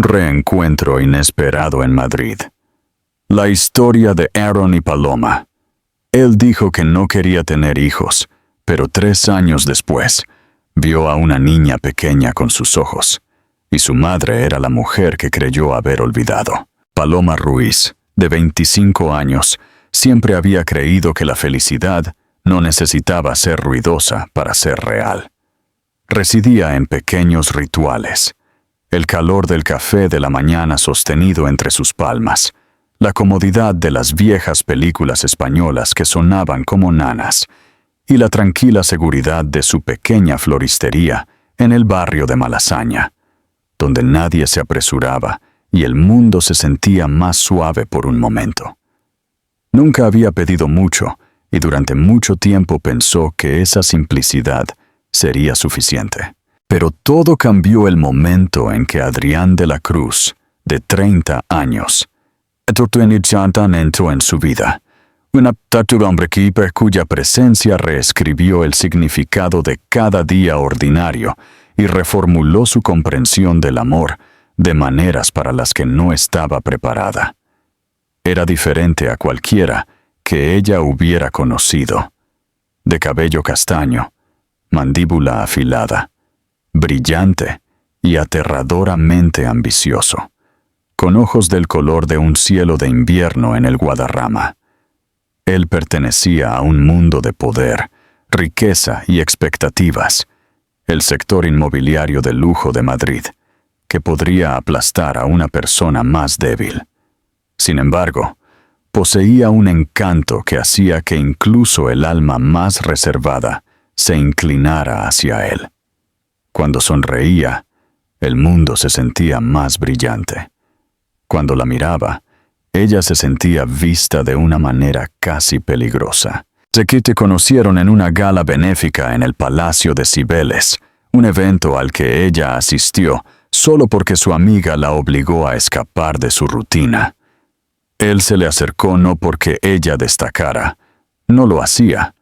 reencuentro inesperado en Madrid. La historia de Aaron y Paloma. Él dijo que no quería tener hijos, pero 3 años después, vio a una niña pequeña con sus ojos, y su madre era la mujer que creyó haber olvidado. Paloma Ruiz, de 25 años, siempre había creído que la felicidad no necesitaba ser ruidosa para ser real. Residía en pequeños rituales: el calor del café de la mañana sostenido entre sus palmas, la comodidad de las viejas películas españolas que sonaban como nanas, y la tranquila seguridad de su pequeña floristería en el barrio de Malasaña, donde nadie se apresuraba y el mundo se sentía más suave por un momento. Nunca había pedido mucho, y durante mucho tiempo pensó que esa simplicidad sería suficiente. Pero todo cambió el momento en que Adrián de la Cruz, de 30 años, entró en su vida. Un hombre cuya presencia reescribió el significado de cada día ordinario y reformuló su comprensión del amor de maneras para las que no estaba preparada. Era diferente a cualquiera que ella hubiera conocido. De cabello castaño, mandíbula afilada, brillante y aterradoramente ambicioso, con ojos del color de un cielo de invierno en el Guadarrama. Él pertenecía a un mundo de poder, riqueza y expectativas, el sector inmobiliario de lujo de Madrid, que podría aplastar a una persona más débil. Sin embargo, poseía un encanto que hacía que incluso el alma más reservada se inclinara hacia él. Cuando sonreía, el mundo se sentía más brillante. Cuando la miraba, ella se sentía vista de una manera casi peligrosa. Se conocieron en una gala benéfica en el Palacio de Cibeles, un evento al que ella asistió solo porque su amiga la obligó a escapar de su rutina. Él se le acercó no porque ella destacara, no lo hacía,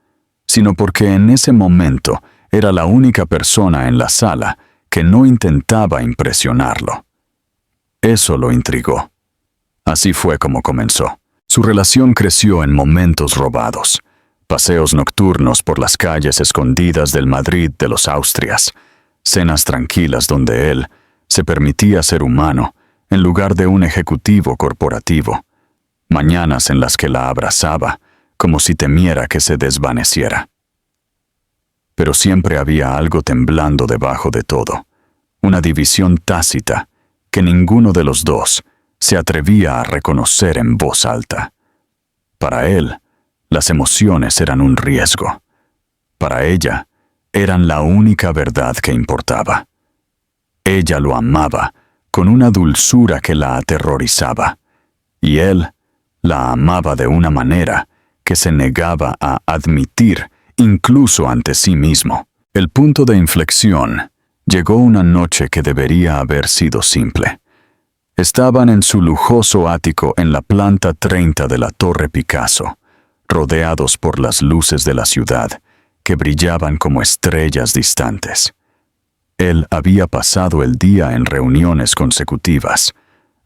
sino porque en ese momento era la única persona en la sala que no intentaba impresionarlo. Eso lo intrigó. Así fue como comenzó. Su relación creció en momentos robados, paseos nocturnos por las calles escondidas del Madrid de los Austrias, cenas tranquilas donde él se permitía ser humano en lugar de un ejecutivo corporativo, mañanas en las que la abrazaba como si temiera que se desvaneciera. Pero siempre había algo temblando debajo de todo, una división tácita que ninguno de los dos se atrevía a reconocer en voz alta. Para él, las emociones eran un riesgo. Para ella, eran la única verdad que importaba. Ella lo amaba con una dulzura que la aterrorizaba, y él la amaba de una manera que se negaba a admitir incluso ante sí mismo. El punto de inflexión llegó una noche que debería haber sido simple. Estaban en su lujoso ático en la planta 30 de la Torre Picasso, rodeados por las luces de la ciudad, que brillaban como estrellas distantes. Él había pasado el día en reuniones consecutivas,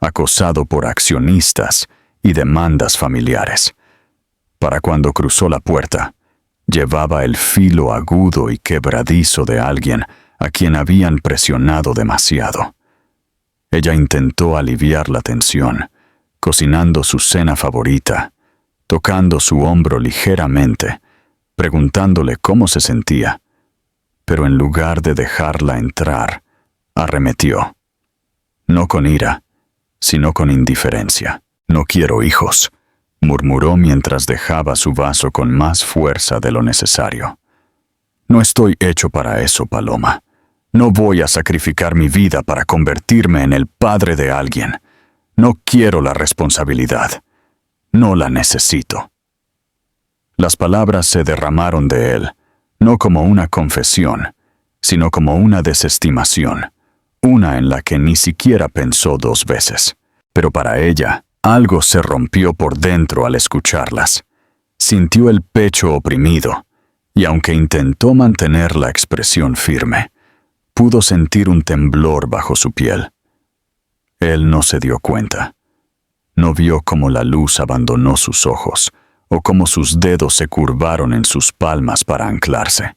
acosado por accionistas y demandas familiares. Para cuando cruzó la puerta, llevaba el filo agudo y quebradizo de alguien a quien habían presionado demasiado. Ella intentó aliviar la tensión, cocinando su cena favorita, tocando su hombro ligeramente, preguntándole cómo se sentía, pero en lugar de dejarla entrar, arremetió. No con ira, sino con indiferencia. «No quiero hijos», murmuró mientras dejaba su vaso con más fuerza de lo necesario. «No estoy hecho para eso, Paloma. No voy a sacrificar mi vida para convertirme en el padre de alguien. No quiero la responsabilidad. No la necesito». Las palabras se derramaron de él, no como una confesión, sino como una desestimación, una en la que ni siquiera pensó 2 veces. Pero para ella, algo se rompió por dentro al escucharlas. Sintió el pecho oprimido, y aunque intentó mantener la expresión firme, pudo sentir un temblor bajo su piel. Él no se dio cuenta. No vio cómo la luz abandonó sus ojos o cómo sus dedos se curvaron en sus palmas para anclarse.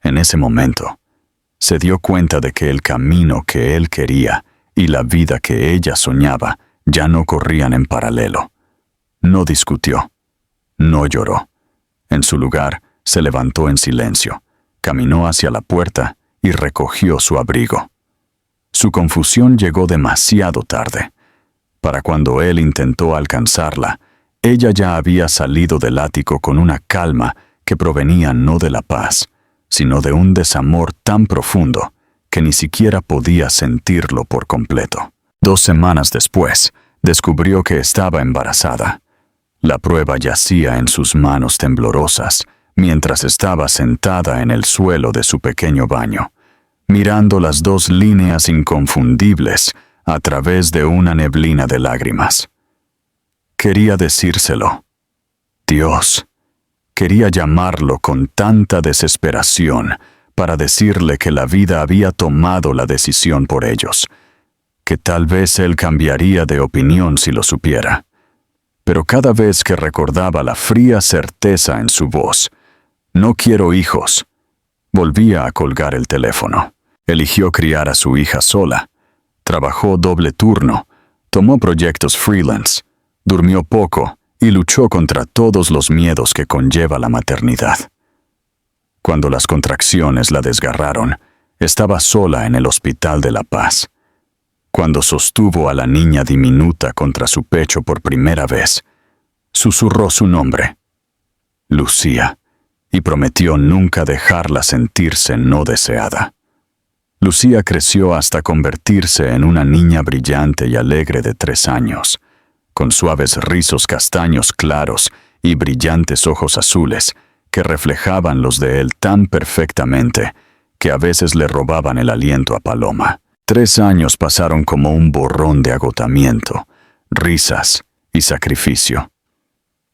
En ese momento, se dio cuenta de que el camino que él quería y la vida que ella soñaba ya no corrían en paralelo. No discutió. No lloró. En su lugar, se levantó en silencio, caminó hacia la puerta y recogió su abrigo. Su confusión llegó demasiado tarde. Para cuando él intentó alcanzarla, ella ya había salido del ático con una calma que provenía no de la paz, sino de un desamor tan profundo que ni siquiera podía sentirlo por completo. 2 semanas después, descubrió que estaba embarazada. La prueba yacía en sus manos temblorosas, mientras estaba sentada en el suelo de su pequeño baño, mirando las 2 líneas inconfundibles a través de una neblina de lágrimas. Quería decírselo. Dios. Quería llamarlo con tanta desesperación para decirle que la vida había tomado la decisión por ellos, que tal vez él cambiaría de opinión si lo supiera. Pero cada vez que recordaba la fría certeza en su voz, «No quiero hijos», volvía a colgar el teléfono. Eligió criar a su hija sola. Trabajó doble turno, tomó proyectos freelance, durmió poco y luchó contra todos los miedos que conlleva la maternidad. Cuando las contracciones la desgarraron, estaba sola en el Hospital de la Paz. Cuando sostuvo a la niña diminuta contra su pecho por primera vez, susurró su nombre, Lucía, y prometió nunca dejarla sentirse no deseada. Lucía creció hasta convertirse en una niña brillante y alegre de 3 años, con suaves rizos castaños claros y brillantes ojos azules que reflejaban los de él tan perfectamente que a veces le robaban el aliento a Paloma. 3 años pasaron como un borrón de agotamiento, risas y sacrificio.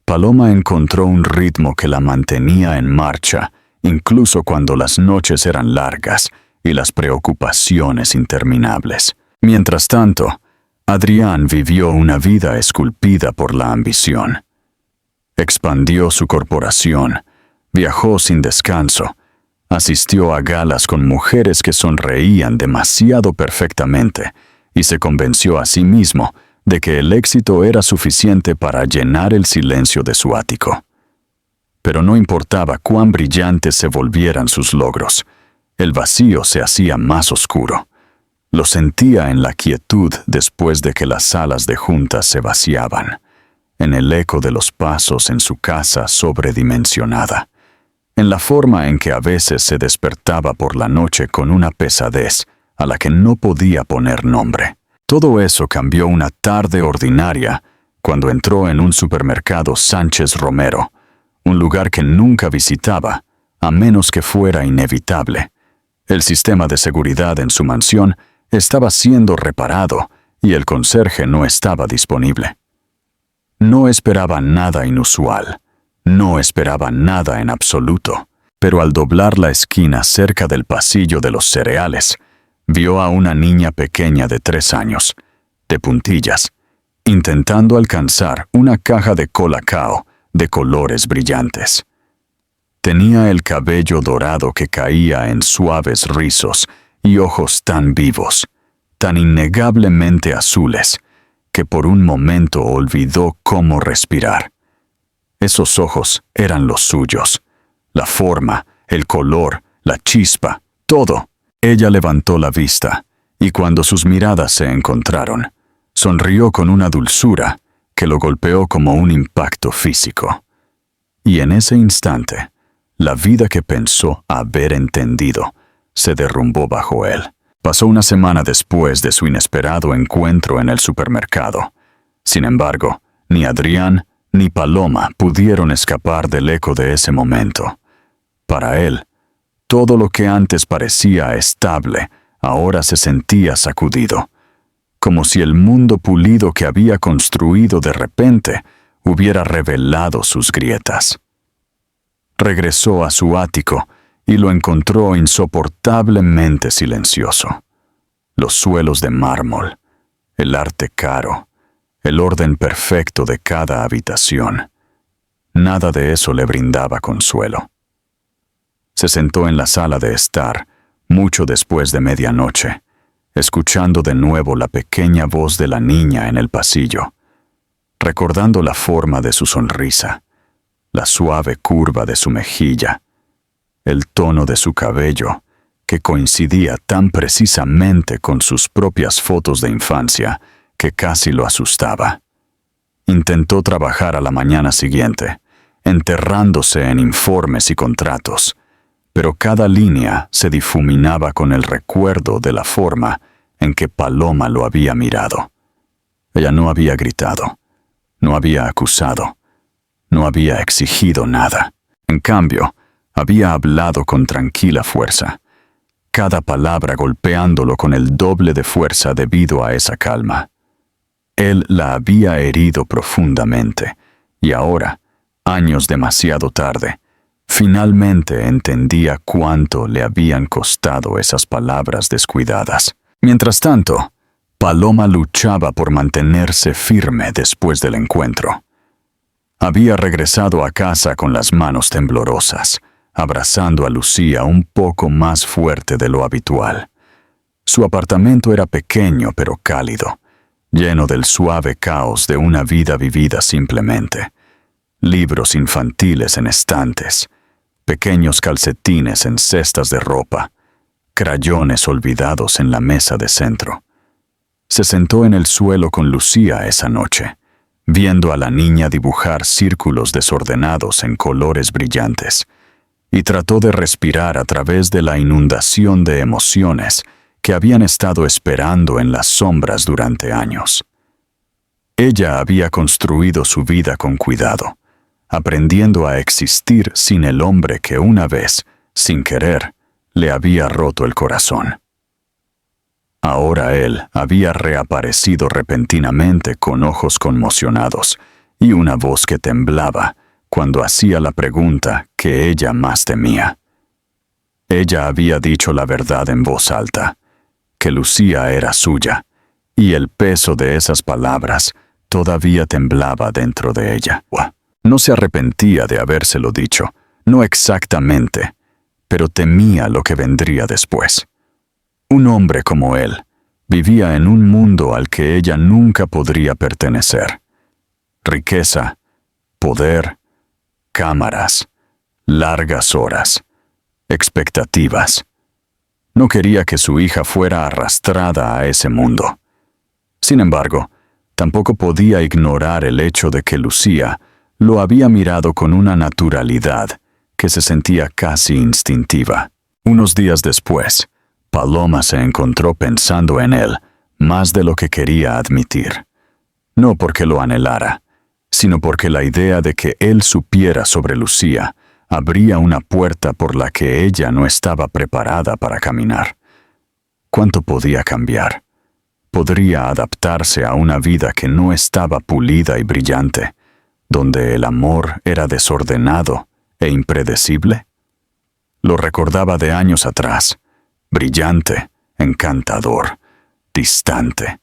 Paloma encontró un ritmo que la mantenía en marcha, incluso cuando las noches eran largas y las preocupaciones interminables. Mientras tanto, Adrián vivió una vida esculpida por la ambición. Expandió su corporación, viajó sin descanso, asistió a galas con mujeres que sonreían demasiado perfectamente y se convenció a sí mismo de que el éxito era suficiente para llenar el silencio de su ático. Pero no importaba cuán brillantes se volvieran sus logros, el vacío se hacía más oscuro. Lo sentía en la quietud después de que las salas de juntas se vaciaban, en el eco de los pasos en su casa sobredimensionada, en la forma en que a veces se despertaba por la noche con una pesadez a la que no podía poner nombre. Todo eso cambió una tarde ordinaria cuando entró en un supermercado Sánchez Romero, un lugar que nunca visitaba, a menos que fuera inevitable. El sistema de seguridad en su mansión estaba siendo reparado y el conserje no estaba disponible. No esperaba nada inusual, no esperaba nada en absoluto, pero al doblar la esquina cerca del pasillo de los cereales, vio a una niña pequeña de 3 años, de puntillas, intentando alcanzar una caja de Colacao de colores brillantes. Tenía el cabello dorado que caía en suaves rizos y ojos tan vivos, tan innegablemente azules, que por un momento olvidó cómo respirar. Esos ojos eran los suyos. La forma, el color, la chispa, todo. Ella levantó la vista, y cuando sus miradas se encontraron, sonrió con una dulzura que lo golpeó como un impacto físico. Y en ese instante, la vida que pensó haber entendido se derrumbó bajo él. Pasó una semana después de su inesperado encuentro en el supermercado. Sin embargo, ni Adrián ni Paloma pudieron escapar del eco de ese momento. Para él, todo lo que antes parecía estable ahora se sentía sacudido, como si el mundo pulido que había construido de repente hubiera revelado sus grietas. Regresó a su ático y lo encontró insoportablemente silencioso. Los suelos de mármol, el arte caro, el orden perfecto de cada habitación. Nada de eso le brindaba consuelo. Se sentó en la sala de estar, mucho después de medianoche, escuchando de nuevo la pequeña voz de la niña en el pasillo, recordando la forma de su sonrisa, la suave curva de su mejilla, el tono de su cabello, que coincidía tan precisamente con sus propias fotos de infancia que casi lo asustaba. Intentó trabajar a la mañana siguiente, enterrándose en informes y contratos, pero cada línea se difuminaba con el recuerdo de la forma en que Paloma lo había mirado. Ella no había gritado, no había acusado, no había exigido nada. En cambio, había hablado con tranquila fuerza, cada palabra golpeándolo con el doble de fuerza debido a esa calma. Él la había herido profundamente, y ahora, años demasiado tarde, finalmente entendía cuánto le habían costado esas palabras descuidadas. Mientras tanto, Paloma luchaba por mantenerse firme después del encuentro. Había regresado a casa con las manos temblorosas, abrazando a Lucía un poco más fuerte de lo habitual. Su apartamento era pequeño pero cálido, lleno del suave caos de una vida vivida simplemente. Libros infantiles en estantes, pequeños calcetines en cestas de ropa, crayones olvidados en la mesa de centro. Se sentó en el suelo con Lucía esa noche, viendo a la niña dibujar círculos desordenados en colores brillantes, y trató de respirar a través de la inundación de emociones que habían estado esperando en las sombras durante años. Ella había construido su vida con cuidado, aprendiendo a existir sin el hombre que una vez, sin querer, le había roto el corazón. Ahora él había reaparecido repentinamente con ojos conmocionados y una voz que temblaba cuando hacía la pregunta que ella más temía. Ella había dicho la verdad en voz alta, que Lucía era suya, y el peso de esas palabras todavía temblaba dentro de ella. No se arrepentía de habérselo dicho, no exactamente, pero temía lo que vendría después. Un hombre como él vivía en un mundo al que ella nunca podría pertenecer. Riqueza, poder, cámaras, largas horas, expectativas. No quería que su hija fuera arrastrada a ese mundo. Sin embargo, tampoco podía ignorar el hecho de que Lucía lo había mirado con una naturalidad que se sentía casi instintiva. Unos días después, Paloma se encontró pensando en él más de lo que quería admitir. No porque lo anhelara, sino porque la idea de que él supiera sobre Lucía abría una puerta por la que ella no estaba preparada para caminar. ¿Cuánto podía cambiar? ¿Podría adaptarse a una vida que no estaba pulida y brillante, donde el amor era desordenado e impredecible? Lo recordaba de años atrás, brillante, encantador, distante,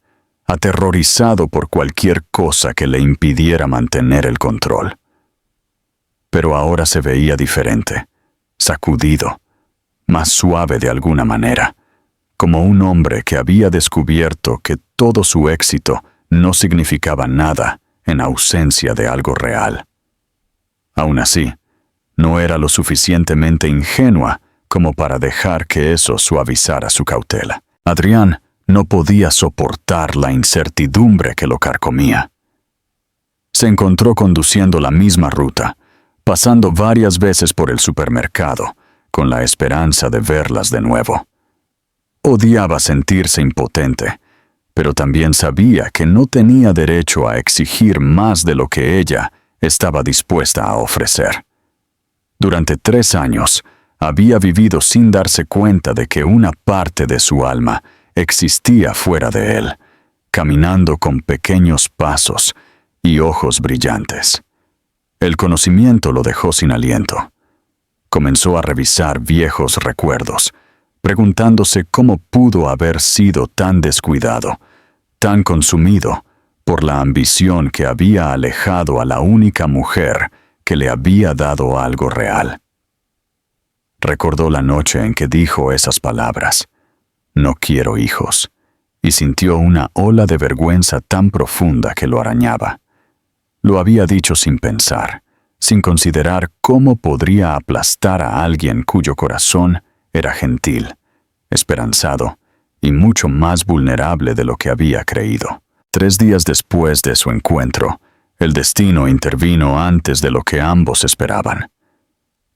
aterrorizado por cualquier cosa que le impidiera mantener el control. Pero ahora se veía diferente, sacudido, más suave de alguna manera, como un hombre que había descubierto que todo su éxito no significaba nada en ausencia de algo real. Aún así, no era lo suficientemente ingenua como para dejar que eso suavizara su cautela. Adrián no podía soportar la incertidumbre que lo carcomía. Se encontró conduciendo la misma ruta, pasando varias veces por el supermercado, con la esperanza de verlas de nuevo. Odiaba sentirse impotente, pero también sabía que no tenía derecho a exigir más de lo que ella estaba dispuesta a ofrecer. Durante 3 años, había vivido sin darse cuenta de que una parte de su alma existía fuera de él, caminando con pequeños pasos y ojos brillantes. El conocimiento lo dejó sin aliento. Comenzó a revisar viejos recuerdos, preguntándose cómo pudo haber sido tan descuidado, tan consumido por la ambición que había alejado a la única mujer que le había dado algo real. Recordó la noche en que dijo esas palabras: "No quiero hijos", y sintió una ola de vergüenza tan profunda que lo arañaba. Lo había dicho sin pensar, sin considerar cómo podría aplastar a alguien cuyo corazón era gentil, esperanzado y mucho más vulnerable de lo que había creído. 3 días después de su encuentro, el destino intervino antes de lo que ambos esperaban.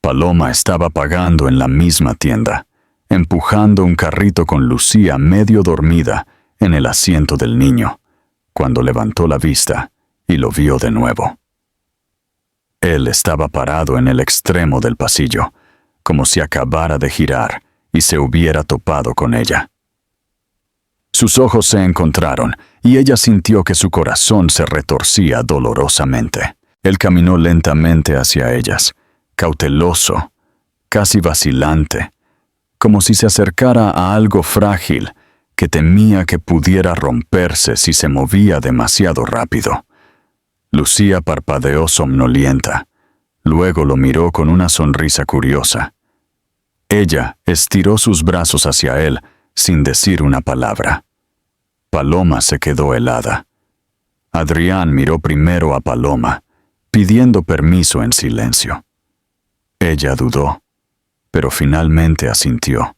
Paloma estaba pagando en la misma tienda, empujando un carrito con Lucía medio dormida en el asiento del niño, cuando levantó la vista y lo vio de nuevo. Él estaba parado en el extremo del pasillo, como si acabara de girar y se hubiera topado con ella. Sus ojos se encontraron y ella sintió que su corazón se retorcía dolorosamente. Él caminó lentamente hacia ellas, cauteloso, casi vacilante, como si se acercara a algo frágil que temía que pudiera romperse si se movía demasiado rápido. Lucía parpadeó somnolienta, luego lo miró con una sonrisa curiosa. Ella estiró sus brazos hacia él sin decir una palabra. Paloma se quedó helada. Adrián miró primero a Paloma, pidiendo permiso en silencio. Ella dudó, pero finalmente asintió,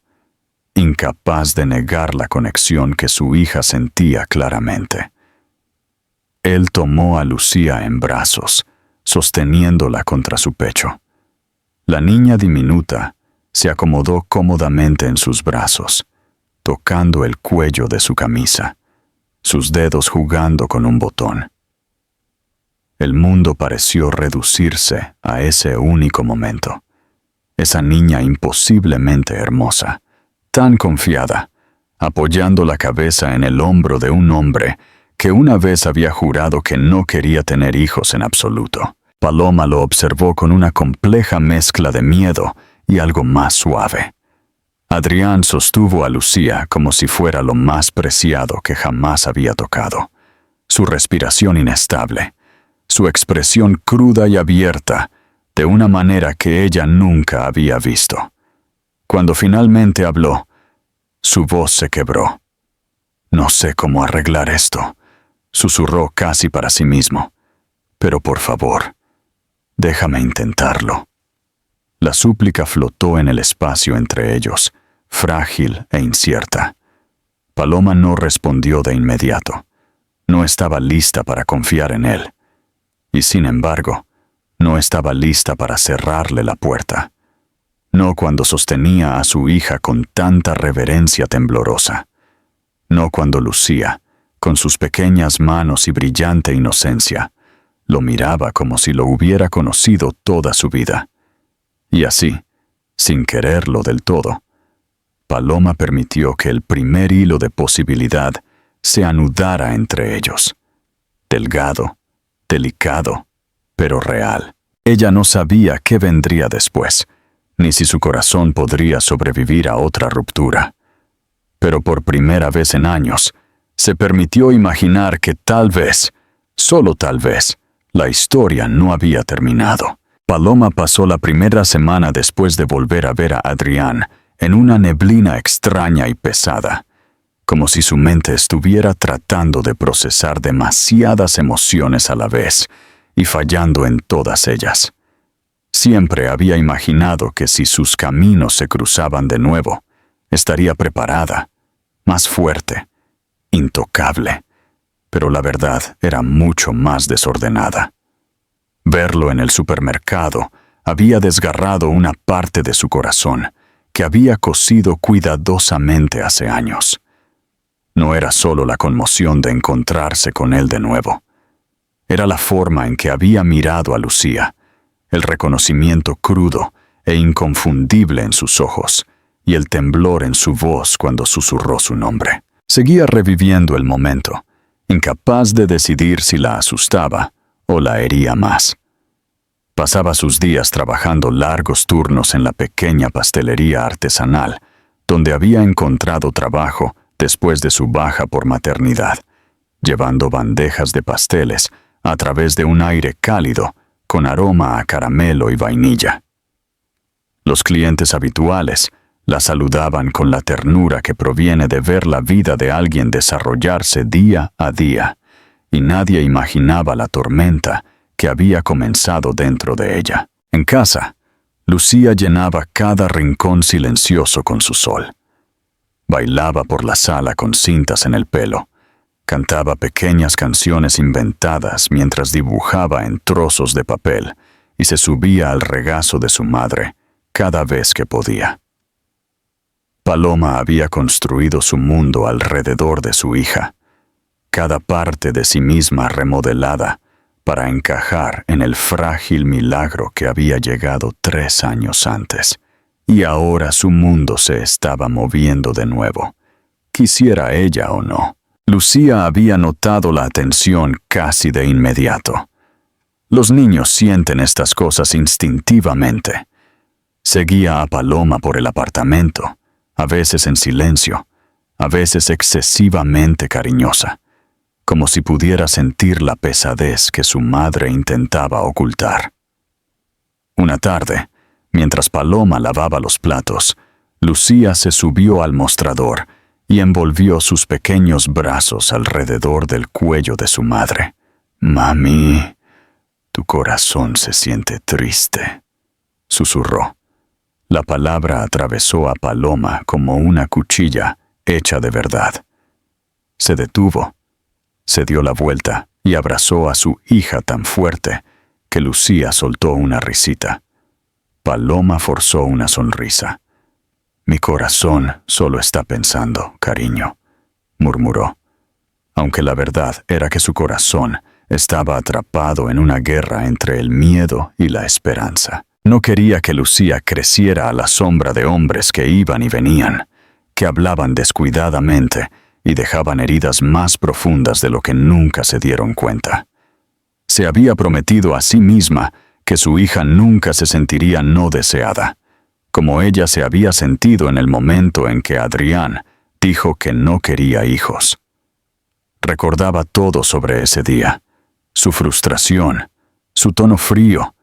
incapaz de negar la conexión que su hija sentía claramente. Él tomó a Lucía en brazos, sosteniéndola contra su pecho. La niña diminuta se acomodó cómodamente en sus brazos, tocando el cuello de su camisa, sus dedos jugando con un botón. El mundo pareció reducirse a ese único momento. Esa niña imposiblemente hermosa, tan confiada, apoyando la cabeza en el hombro de un hombre que una vez había jurado que no quería tener hijos en absoluto. Paloma lo observó con una compleja mezcla de miedo y algo más suave. Adrián sostuvo a Lucía como si fuera lo más preciado que jamás había tocado. Su respiración inestable, su expresión cruda y abierta, de una manera que ella nunca había visto. Cuando finalmente habló, su voz se quebró. «No sé cómo arreglar esto», susurró casi para sí mismo. «Pero por favor, déjame intentarlo». La súplica flotó en el espacio entre ellos, frágil e incierta. Paloma no respondió de inmediato. No estaba lista para confiar en él. Y sin embargo, no estaba lista para cerrarle la puerta. No cuando sostenía a su hija con tanta reverencia temblorosa. No cuando Lucía, con sus pequeñas manos y brillante inocencia, lo miraba como si lo hubiera conocido toda su vida. Y así, sin quererlo del todo, Paloma permitió que el primer hilo de posibilidad se anudara entre ellos. Delgado, delicado, pero real. Ella no sabía qué vendría después, ni si su corazón podría sobrevivir a otra ruptura. Pero por primera vez en años, se permitió imaginar que tal vez, solo tal vez, la historia no había terminado. Paloma pasó la primera semana después de volver a ver a Adrián en una neblina extraña y pesada, como si su mente estuviera tratando de procesar demasiadas emociones a la vez y fallando en todas ellas. Siempre había imaginado que si sus caminos se cruzaban de nuevo, estaría preparada, más fuerte, intocable, pero la verdad era mucho más desordenada. Verlo en el supermercado había desgarrado una parte de su corazón que había cosido cuidadosamente hace años. No era solo la conmoción de encontrarse con él de nuevo. Era la forma en que había mirado a Lucía, el reconocimiento crudo e inconfundible en sus ojos y el temblor en su voz cuando susurró su nombre. Seguía reviviendo el momento, incapaz de decidir si la asustaba o la hería más. Pasaba sus días trabajando largos turnos en la pequeña pastelería artesanal, donde había encontrado trabajo después de su baja por maternidad, llevando bandejas de pasteles a través de un aire cálido con aroma a caramelo y vainilla. Los clientes habituales la saludaban con la ternura que proviene de ver la vida de alguien desarrollarse día a día, y nadie imaginaba la tormenta que había comenzado dentro de ella. En casa, Lucía llenaba cada rincón silencioso con su sol. Bailaba por la sala con cintas en el pelo, cantaba pequeñas canciones inventadas mientras dibujaba en trozos de papel y se subía al regazo de su madre cada vez que podía. Paloma había construido su mundo alrededor de su hija, cada parte de sí misma remodelada para encajar en el frágil milagro que había llegado 3 años antes. Y ahora su mundo se estaba moviendo de nuevo, quisiera ella o no. Lucía había notado la atención casi de inmediato. Los niños sienten estas cosas instintivamente. Seguía a Paloma por el apartamento, a veces en silencio, a veces excesivamente cariñosa, como si pudiera sentir la pesadez que su madre intentaba ocultar. Una tarde, mientras Paloma lavaba los platos, Lucía se subió al mostrador y envolvió sus pequeños brazos alrededor del cuello de su madre. «Mami, tu corazón se siente triste», susurró. La palabra atravesó a Paloma como una cuchilla hecha de verdad. Se detuvo, se dio la vuelta y abrazó a su hija tan fuerte que Lucía soltó una risita. Paloma forzó una sonrisa. «Mi corazón solo está pensando, cariño», murmuró, aunque la verdad era que su corazón estaba atrapado en una guerra entre el miedo y la esperanza. No quería que Lucía creciera a la sombra de hombres que iban y venían, que hablaban descuidadamente y dejaban heridas más profundas de lo que nunca se dieron cuenta. Se había prometido a sí misma que su hija nunca se sentiría no deseada, como ella se había sentido en el momento en que Adrián dijo que no quería hijos. Recordaba todo sobre ese día, su frustración, su tono frío,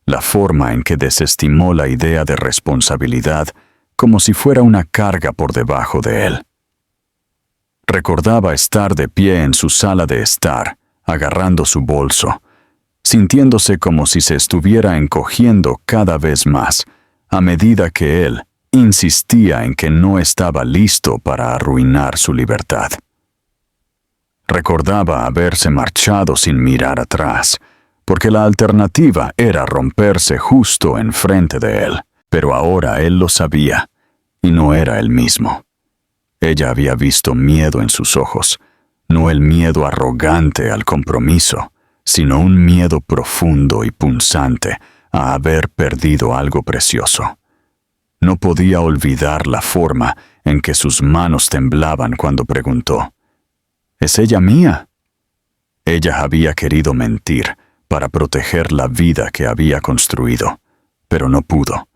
la forma en que desestimó la idea de responsabilidad como si fuera una carga por debajo de él. Recordaba estar de pie en su sala de estar, agarrando su bolso, sintiéndose como si se estuviera encogiendo cada vez más, a medida que él insistía en que no estaba listo para arruinar su libertad. Recordaba haberse marchado sin mirar atrás, porque la alternativa era romperse justo enfrente de él, pero ahora él lo sabía, y no era el mismo. Ella había visto miedo en sus ojos, no el miedo arrogante al compromiso, sino un miedo profundo y punzante a haber perdido algo precioso. No podía olvidar la forma en que sus manos temblaban cuando preguntó: «¿Es ella mía?». Ella había querido mentir para proteger la vida que había construido, pero no pudo.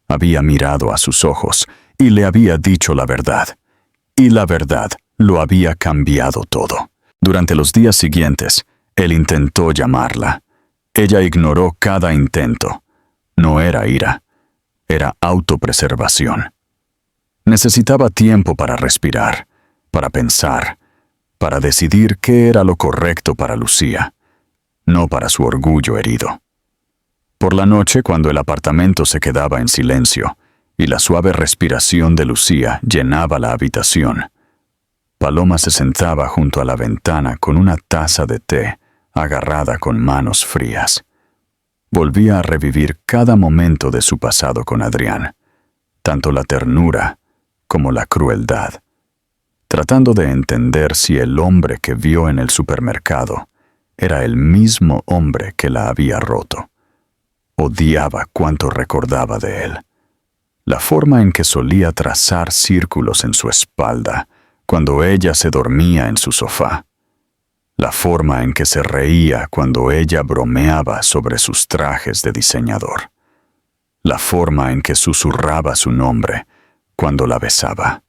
Había mirado a sus ojos y le había dicho la verdad, y la verdad lo había cambiado todo. Durante los días siguientes, él intentó llamarla. Ella ignoró cada intento. No era ira, era autopreservación. Necesitaba tiempo para respirar, para pensar, para decidir qué era lo correcto para Lucía, no para su orgullo herido. Por la noche, cuando el apartamento se quedaba en silencio y la suave respiración de Lucía llenaba la habitación, Paloma se sentaba junto a la ventana con una taza de té agarrada con manos frías. Volvía a revivir cada momento de su pasado con Adrián, tanto la ternura como la crueldad, tratando de entender si el hombre que vio en el supermercado era el mismo hombre que la había roto. Odiaba cuanto recordaba de él. La forma en que solía trazar círculos en su espalda cuando ella se dormía en su sofá. La forma en que se reía cuando ella bromeaba sobre sus trajes de diseñador. La forma en que susurraba su nombre cuando la besaba.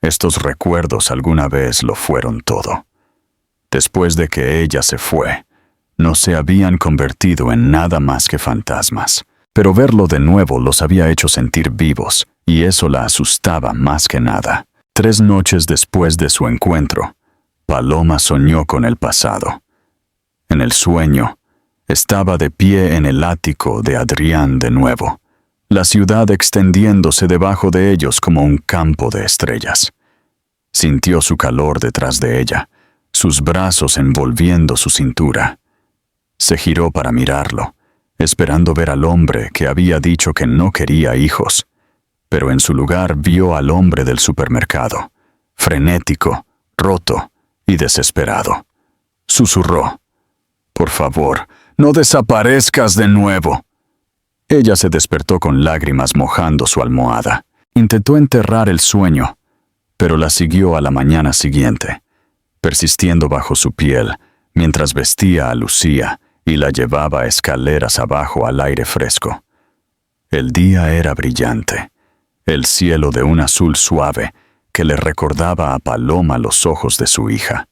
Estos recuerdos alguna vez lo fueron todo. Después de que ella se fue, no se habían convertido en nada más que fantasmas. Pero verlo de nuevo los había hecho sentir vivos, y eso la asustaba más que nada. 3 noches después de su encuentro, Paloma soñó con el pasado. En el sueño, estaba de pie en el ático de Adrián de nuevo, la ciudad extendiéndose debajo de ellos como un campo de estrellas. Sintió su calor detrás de ella, sus brazos envolviendo su cintura. Se giró para mirarlo, esperando ver al hombre que había dicho que no quería hijos, pero en su lugar vio al hombre del supermercado, frenético, roto y desesperado. Susurró: «Por favor, no desaparezcas de nuevo». Ella se despertó con lágrimas mojando su almohada. Intentó enterrar el sueño, pero la siguió a la mañana siguiente, persistiendo bajo su piel, mientras vestía a Lucía y la llevaba escaleras abajo al aire fresco. El día era brillante, el cielo de un azul suave que le recordaba a Paloma los ojos de su hija.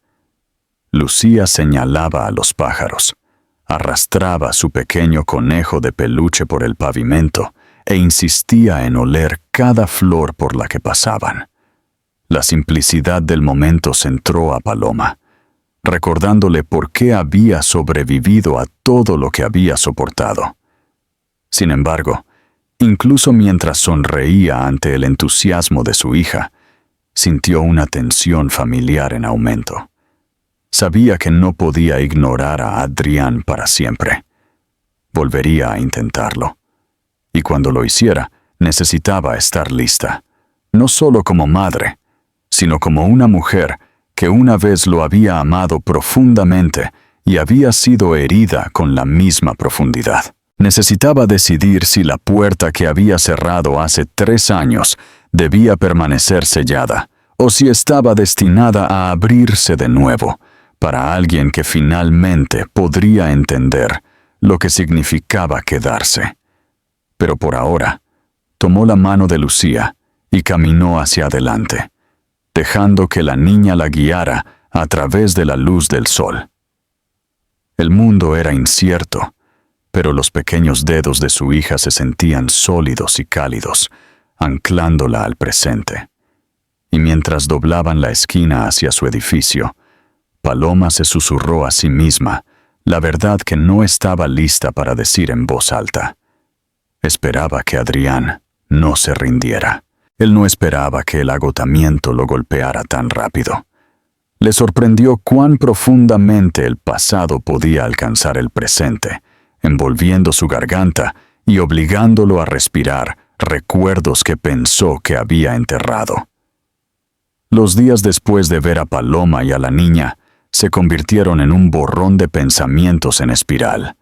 Lucía señalaba a los pájaros, arrastraba su pequeño conejo de peluche por el pavimento e insistía en oler cada flor por la que pasaban. La simplicidad del momento centró a Paloma, recordándole por qué había sobrevivido a todo lo que había soportado. Sin embargo, incluso mientras sonreía ante el entusiasmo de su hija, sintió una tensión familiar en aumento. Sabía que no podía ignorar a Adrián para siempre. Volvería a intentarlo. Y cuando lo hiciera, necesitaba estar lista, no solo como madre, sino como una mujer que una vez lo había amado profundamente y había sido herida con la misma profundidad. Necesitaba decidir si la puerta que había cerrado hace 3 años debía permanecer sellada, o si estaba destinada a abrirse de nuevo, para alguien que finalmente podría entender lo que significaba quedarse. Pero por ahora, tomó la mano de Lucía y caminó hacia adelante, dejando que la niña la guiara a través de la luz del sol. El mundo era incierto, pero los pequeños dedos de su hija se sentían sólidos y cálidos, anclándola al presente. Y mientras doblaban la esquina hacia su edificio, Paloma se susurró a sí misma la verdad que no estaba lista para decir en voz alta. Esperaba que Adrián no se rindiera. Él no esperaba que el agotamiento lo golpeara tan rápido. Le sorprendió cuán profundamente el pasado podía alcanzar el presente, envolviendo su garganta y obligándolo a respirar recuerdos que pensó que había enterrado. Los días después de ver a Paloma y a la niña se convirtieron en un borrón de pensamientos en espiral,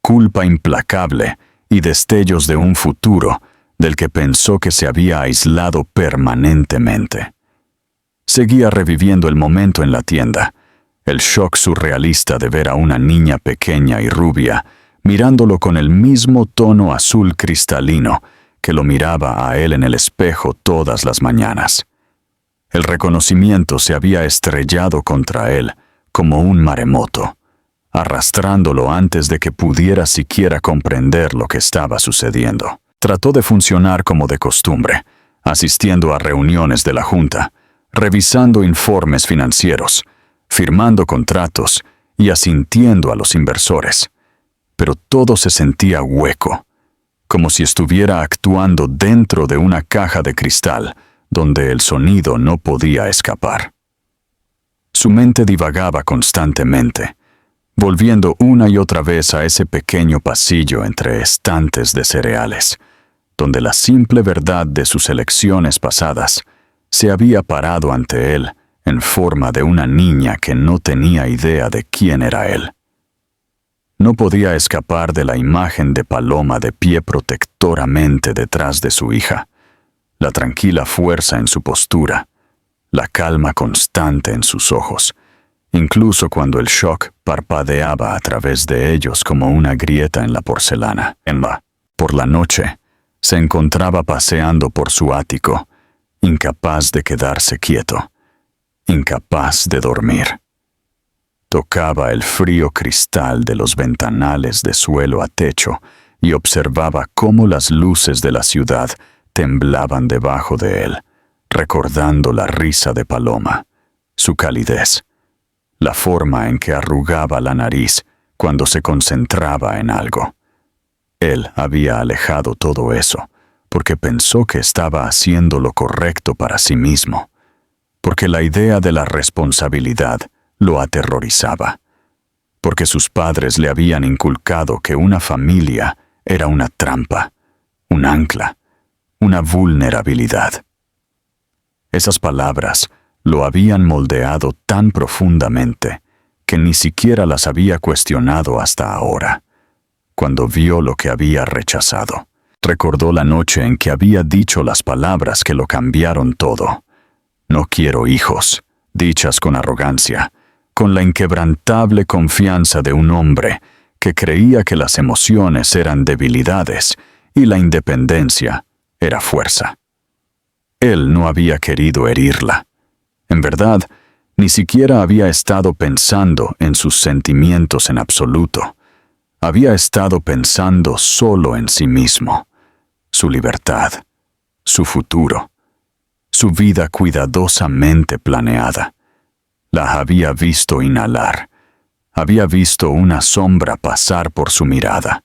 culpa implacable y destellos de un futuro del que pensó que se había aislado permanentemente. Seguía reviviendo el momento en la tienda, el shock surrealista de ver a una niña pequeña y rubia, mirándolo con el mismo tono azul cristalino que lo miraba a él en el espejo todas las mañanas. El reconocimiento se había estrellado contra él como un maremoto, arrastrándolo antes de que pudiera siquiera comprender lo que estaba sucediendo. Trató de funcionar como de costumbre, asistiendo a reuniones de la junta, revisando informes financieros, firmando contratos y asintiendo a los inversores. Pero todo se sentía hueco, como si estuviera actuando dentro de una caja de cristal donde el sonido no podía escapar. Su mente divagaba constantemente, volviendo una y otra vez a ese pequeño pasillo entre estantes de cereales, donde la simple verdad de sus elecciones pasadas se había parado ante él en forma de una niña que no tenía idea de quién era él. No podía escapar de la imagen de Paloma de pie protectoramente detrás de su hija, la tranquila fuerza en su postura, la calma constante en sus ojos, incluso cuando el shock parpadeaba a través de ellos como una grieta en la porcelana. Por la noche, se encontraba paseando por su ático, incapaz de quedarse quieto, incapaz de dormir. Tocaba el frío cristal de los ventanales de suelo a techo y observaba cómo las luces de la ciudad temblaban debajo de él, recordando la risa de Paloma, su calidez, la forma en que arrugaba la nariz cuando se concentraba en algo. Él había alejado todo eso porque pensó que estaba haciendo lo correcto para sí mismo, porque la idea de la responsabilidad lo aterrorizaba, porque sus padres le habían inculcado que una familia era una trampa, un ancla, una vulnerabilidad. Esas palabras lo habían moldeado tan profundamente que ni siquiera las había cuestionado hasta ahora. Cuando vio lo que había rechazado, recordó la noche en que había dicho las palabras que lo cambiaron todo. No quiero hijos, dichas con arrogancia, con la inquebrantable confianza de un hombre que creía que las emociones eran debilidades y la independencia era fuerza. Él no había querido herirla. En verdad, ni siquiera había estado pensando en sus sentimientos en absoluto. Había estado pensando solo en sí mismo, su libertad, su futuro, su vida cuidadosamente planeada. La había visto inhalar, había visto una sombra pasar por su mirada,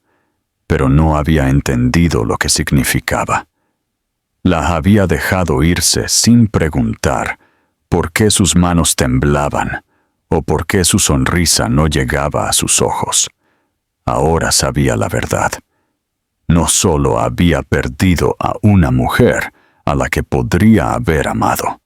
pero no había entendido lo que significaba. La había dejado irse sin preguntar por qué sus manos temblaban o por qué su sonrisa no llegaba a sus ojos. Ahora sabía la verdad. No solo había perdido a una mujer a la que podría haber amado.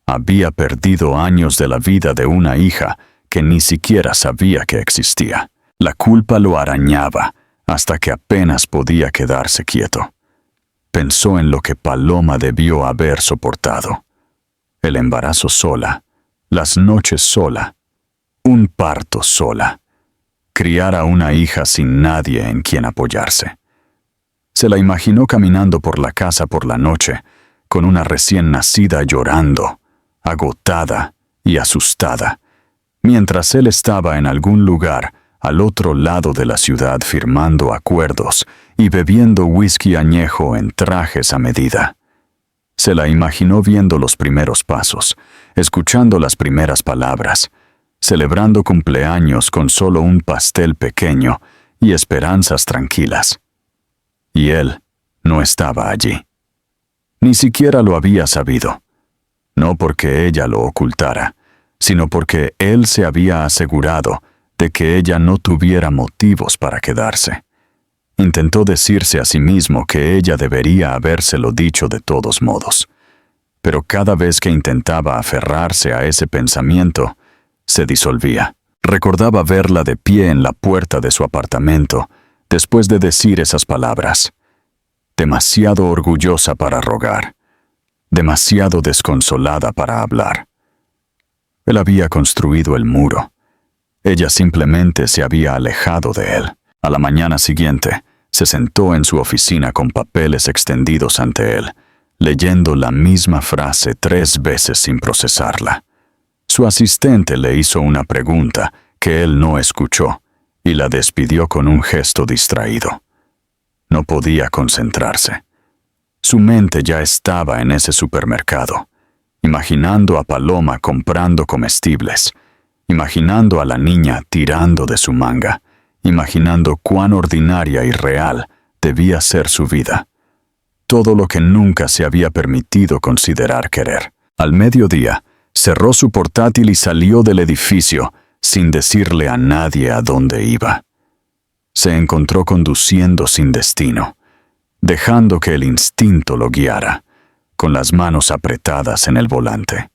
Había perdido años de la vida de una hija que ni siquiera sabía que existía. La culpa lo arañaba hasta que apenas podía quedarse quieto. Pensó en lo que Paloma debió haber soportado. El embarazo sola, las noches sola, un parto sola, criar a una hija sin nadie en quien apoyarse. Se la imaginó caminando por la casa por la noche, con una recién nacida llorando, agotada y asustada, mientras él estaba en algún lugar al otro lado de la ciudad firmando acuerdos y bebiendo whisky añejo en trajes a medida. Se la imaginó viendo los primeros pasos, escuchando las primeras palabras, celebrando cumpleaños con solo un pastel pequeño y esperanzas tranquilas. Y él no estaba allí. Ni siquiera lo había sabido. No porque ella lo ocultara, sino porque él se había asegurado de que ella no tuviera motivos para quedarse. Intentó decirse a sí mismo que ella debería habérselo dicho de todos modos, pero cada vez que intentaba aferrarse a ese pensamiento, se disolvía. Recordaba verla de pie en la puerta de su apartamento, después de decir esas palabras. Demasiado orgullosa para rogar, demasiado desconsolada para hablar. Él había construido el muro. Ella simplemente se había alejado de él. A la mañana siguiente, se sentó en su oficina con papeles extendidos ante él, leyendo la misma frase 3 veces sin procesarla. Su asistente le hizo una pregunta que él no escuchó y la despidió con un gesto distraído. No podía concentrarse. Su mente ya estaba en ese supermercado, imaginando a Paloma comprando comestibles, imaginando a la niña tirando de su manga, imaginando cuán ordinaria y real debía ser su vida. Todo lo que nunca se había permitido considerar querer. Al mediodía, cerró su portátil y salió del edificio sin decirle a nadie a dónde iba. Se encontró conduciendo sin destino, dejando que el instinto lo guiara, con las manos apretadas en el volante.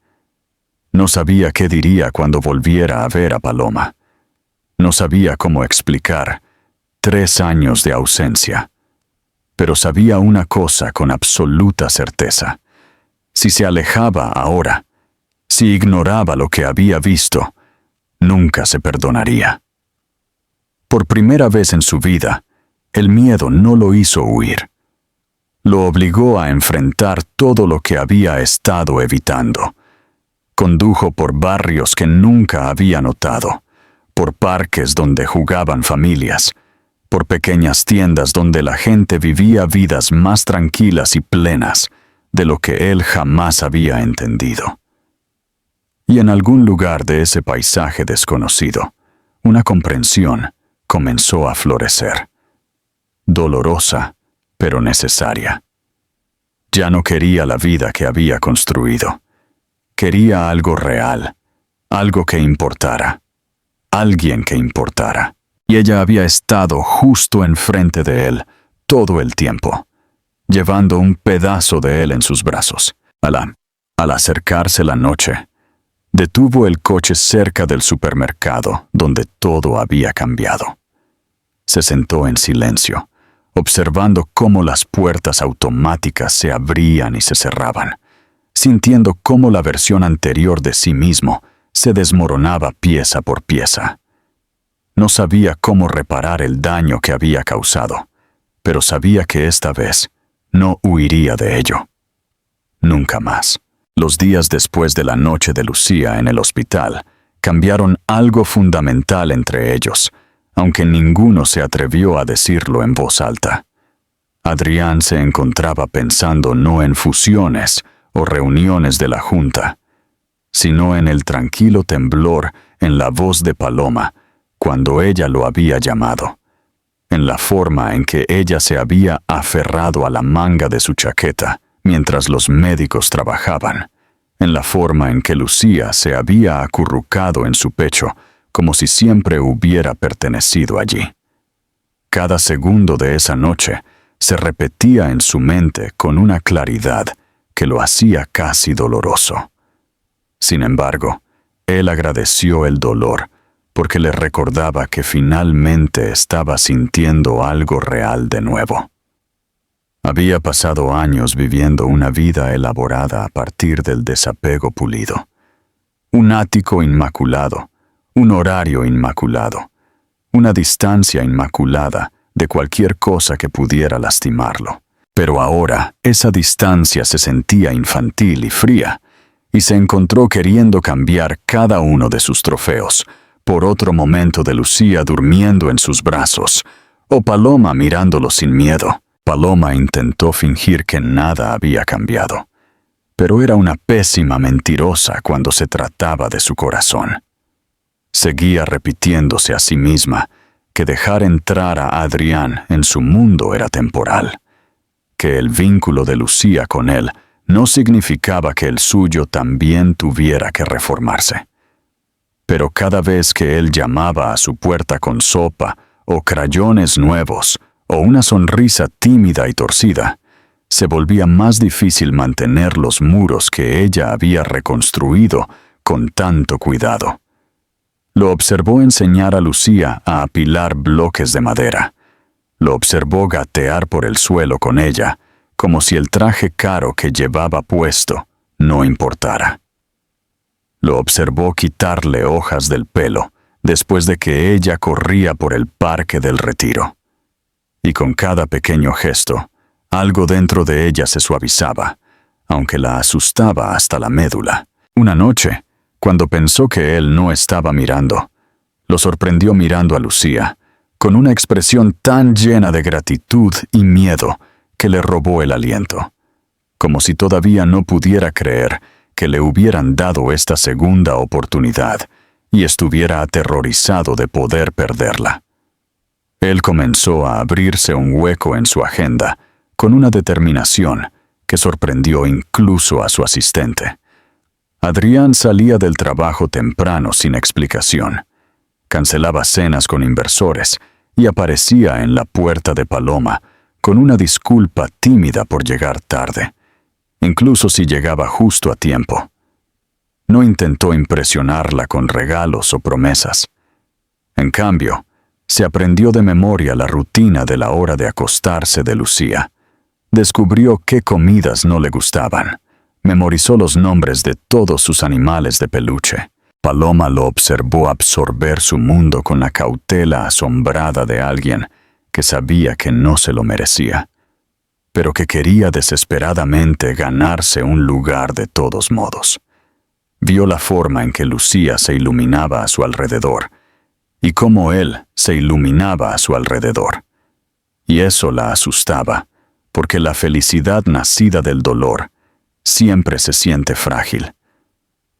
No sabía qué diría cuando volviera a ver a Paloma. No sabía cómo explicar 3 años de ausencia. Pero sabía una cosa con absoluta certeza. Si se alejaba ahora, si ignoraba lo que había visto, nunca se perdonaría. Por primera vez en su vida, el miedo no lo hizo huir. Lo obligó a enfrentar todo lo que había estado evitando. Condujo por barrios que nunca había notado, por parques donde jugaban familias, por pequeñas tiendas donde la gente vivía vidas más tranquilas y plenas de lo que él jamás había entendido. Y en algún lugar de ese paisaje desconocido, una comprensión comenzó a florecer. Dolorosa, pero necesaria. Ya no quería la vida que había construido. Quería algo real, algo que importara, alguien que importara. Y ella había estado justo enfrente de él todo el tiempo, llevando un pedazo de él en sus brazos. Al acercarse la noche, detuvo el coche cerca del supermercado donde todo había cambiado. Se sentó en silencio, observando cómo las puertas automáticas se abrían y se cerraban, sintiendo cómo la versión anterior de sí mismo se desmoronaba pieza por pieza. No sabía cómo reparar el daño que había causado, pero sabía que esta vez no huiría de ello. Nunca más. Los días después de la noche de Lucía en el hospital cambiaron algo fundamental entre ellos, aunque ninguno se atrevió a decirlo en voz alta. Adrián se encontraba pensando no en fusiones o reuniones de la Junta, sino en el tranquilo temblor en la voz de Paloma cuando ella lo había llamado, en la forma en que ella se había aferrado a la manga de su chaqueta mientras los médicos trabajaban, en la forma en que Lucía se había acurrucado en su pecho como si siempre hubiera pertenecido allí. Cada segundo de esa noche se repetía en su mente con una claridad que lo hacía casi doloroso. Sin embargo, él agradeció el dolor porque le recordaba que finalmente estaba sintiendo algo real de nuevo. Había pasado años viviendo una vida elaborada a partir del desapego pulido. Un ático inmaculado, un horario inmaculado, una distancia inmaculada de cualquier cosa que pudiera lastimarlo. Pero ahora esa distancia se sentía infantil y fría, y se encontró queriendo cambiar cada uno de sus trofeos por otro momento de Lucía durmiendo en sus brazos, o Paloma mirándolo sin miedo. Paloma intentó fingir que nada había cambiado, pero era una pésima mentirosa cuando se trataba de su corazón. Seguía repitiéndose a sí misma que dejar entrar a Adrián en su mundo era temporal, que el vínculo de Lucía con él no significaba que el suyo también tuviera que reformarse. Pero cada vez que él llamaba a su puerta con sopa o crayones nuevos o una sonrisa tímida y torcida, se volvía más difícil mantener los muros que ella había reconstruido con tanto cuidado. Lo observó enseñar a Lucía a apilar bloques de madera. Lo observó gatear por el suelo con ella, como si el traje caro que llevaba puesto no importara. Lo observó quitarle hojas del pelo después de que ella corría por el Parque del Retiro. Y con cada pequeño gesto, algo dentro de ella se suavizaba, aunque la asustaba hasta la médula. Una noche, cuando pensó que él no estaba mirando, lo sorprendió mirando a Lucía, con una expresión tan llena de gratitud y miedo que le robó el aliento, como si todavía no pudiera creer que le hubieran dado esta segunda oportunidad y estuviera aterrorizado de poder perderla. Él comenzó a abrirse un hueco en su agenda con una determinación que sorprendió incluso a su asistente. Adrián salía del trabajo temprano sin explicación, cancelaba cenas con inversores y aparecía en la puerta de Paloma con una disculpa tímida por llegar tarde, incluso si llegaba justo a tiempo. No intentó impresionarla con regalos o promesas. En cambio, se aprendió de memoria la rutina de la hora de acostarse de Lucía. Descubrió qué comidas no le gustaban. Memorizó los nombres de todos sus animales de peluche. Paloma lo observó absorber su mundo con la cautela asombrada de alguien que sabía que no se lo merecía, pero que quería desesperadamente ganarse un lugar de todos modos. vio la forma en que Lucía se iluminaba a su alrededor y cómo él se iluminaba a su alrededor. Y eso la asustaba, porque la felicidad nacida del dolor siempre se siente frágil,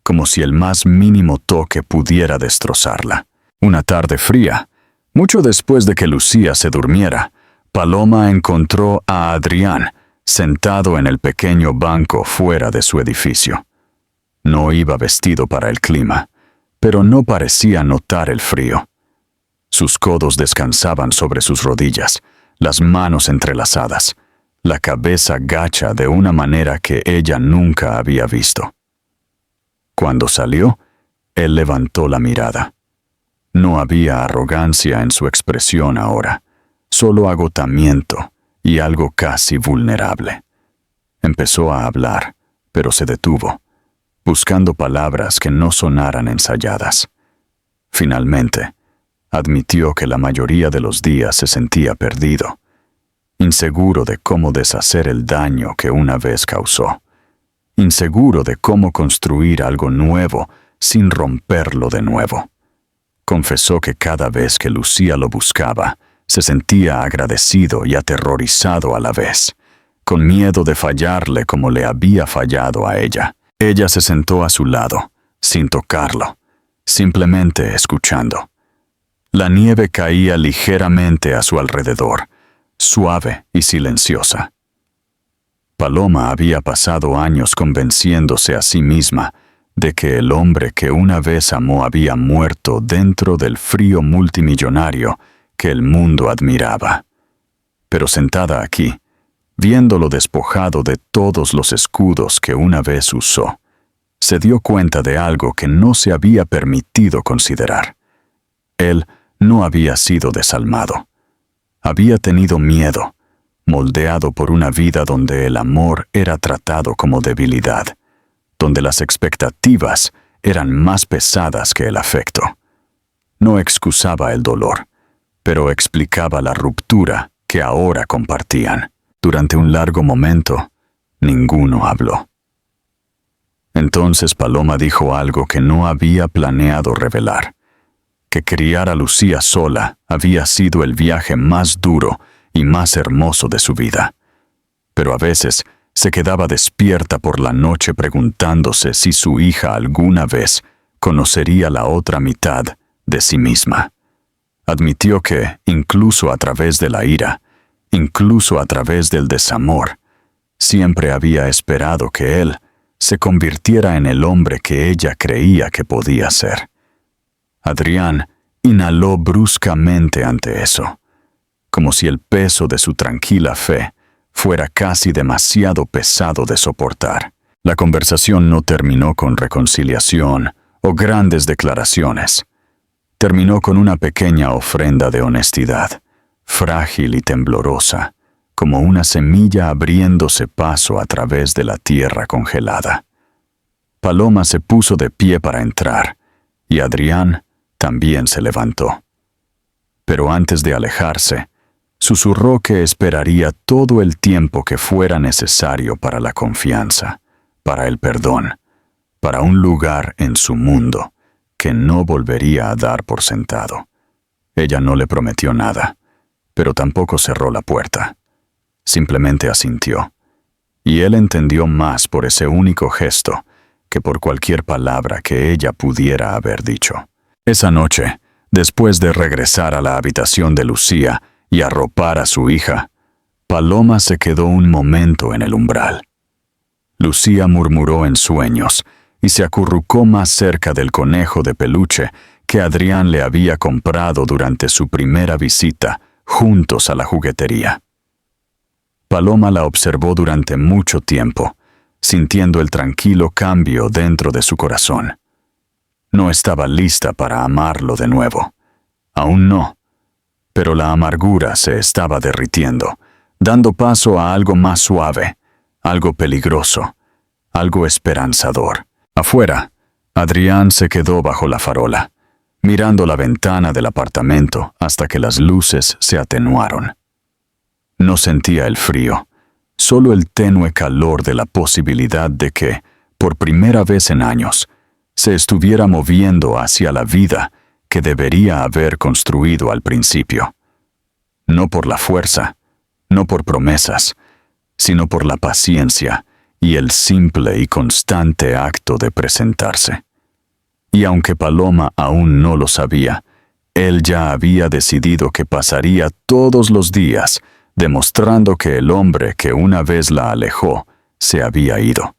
como si el más mínimo toque pudiera destrozarla. Una tarde fría, mucho después de que Lucía se durmiera, Paloma encontró a Adrián sentado en el pequeño banco fuera de su edificio. No iba vestido para el clima, pero no parecía notar el frío. Sus codos descansaban sobre sus rodillas, las manos entrelazadas, la cabeza gacha de una manera que ella nunca había visto. Cuando salió, él levantó la mirada. No había arrogancia en su expresión ahora, solo agotamiento y algo casi vulnerable. Empezó a hablar, pero se detuvo, buscando palabras que no sonaran ensayadas. Finalmente, admitió que la mayoría de los días se sentía perdido, inseguro de cómo deshacer el daño que una vez causó, inseguro de cómo construir algo nuevo sin romperlo de nuevo. Confesó que cada vez que Lucía lo buscaba, se sentía agradecido y aterrorizado a la vez, con miedo de fallarle como le había fallado a ella. Ella se sentó a su lado, sin tocarlo, simplemente escuchando. La nieve caía ligeramente a su alrededor, suave y silenciosa. Paloma había pasado años convenciéndose a sí misma de que el hombre que una vez amó había muerto dentro del frío multimillonario que el mundo admiraba. Pero sentada aquí, viéndolo despojado de todos los escudos que una vez usó, se dio cuenta de algo que no se había permitido considerar. Él no había sido desalmado. Había tenido miedo, moldeado por una vida donde el amor era tratado como debilidad, donde las expectativas eran más pesadas que el afecto. No excusaba el dolor, pero explicaba la ruptura que ahora compartían. Durante un largo momento, ninguno habló. Entonces Paloma dijo algo que no había planeado revelar, que criar a Lucía sola había sido el viaje más duro y más hermoso de su vida. Pero a veces se quedaba despierta por la noche preguntándose si su hija alguna vez conocería la otra mitad de sí misma. Admitió que, incluso a través de la ira, incluso a través del desamor, siempre había esperado que él se convirtiera en el hombre que ella creía que podía ser. Adrián inhaló bruscamente ante eso, como si el peso de su tranquila fe fuera casi demasiado pesado de soportar. La conversación no terminó con reconciliación o grandes declaraciones. Terminó con una pequeña ofrenda de honestidad, frágil y temblorosa, como una semilla abriéndose paso a través de la tierra congelada. Paloma se puso de pie para entrar, y Adrián también se levantó. Pero antes de alejarse, susurró que esperaría todo el tiempo que fuera necesario para la confianza, para el perdón, para un lugar en su mundo que no volvería a dar por sentado. Ella no le prometió nada, pero tampoco cerró la puerta. Simplemente asintió, y él entendió más por ese único gesto que por cualquier palabra que ella pudiera haber dicho. Esa noche, después de regresar a la habitación de Lucía y arropar a su hija, Paloma se quedó un momento en el umbral. Lucía murmuró en sueños y se acurrucó más cerca del conejo de peluche que Adrián le había comprado durante su primera visita juntos a la juguetería. Paloma la observó durante mucho tiempo, sintiendo el tranquilo cambio dentro de su corazón. No estaba lista para amarlo de nuevo. Aún no. Pero la amargura se estaba derritiendo, dando paso a algo más suave, algo peligroso, algo esperanzador. Afuera, Adrián se quedó bajo la farola, mirando la ventana del apartamento hasta que las luces se atenuaron. No sentía el frío, solo el tenue calor de la posibilidad de que, por primera vez en años, se estuviera moviendo hacia la vida que debería haber construido al principio. No por la fuerza, no por promesas, sino por la paciencia y el simple y constante acto de presentarse. Y aunque Paloma aún no lo sabía, él ya había decidido que pasaría todos los días demostrando que el hombre que una vez la alejó se había ido,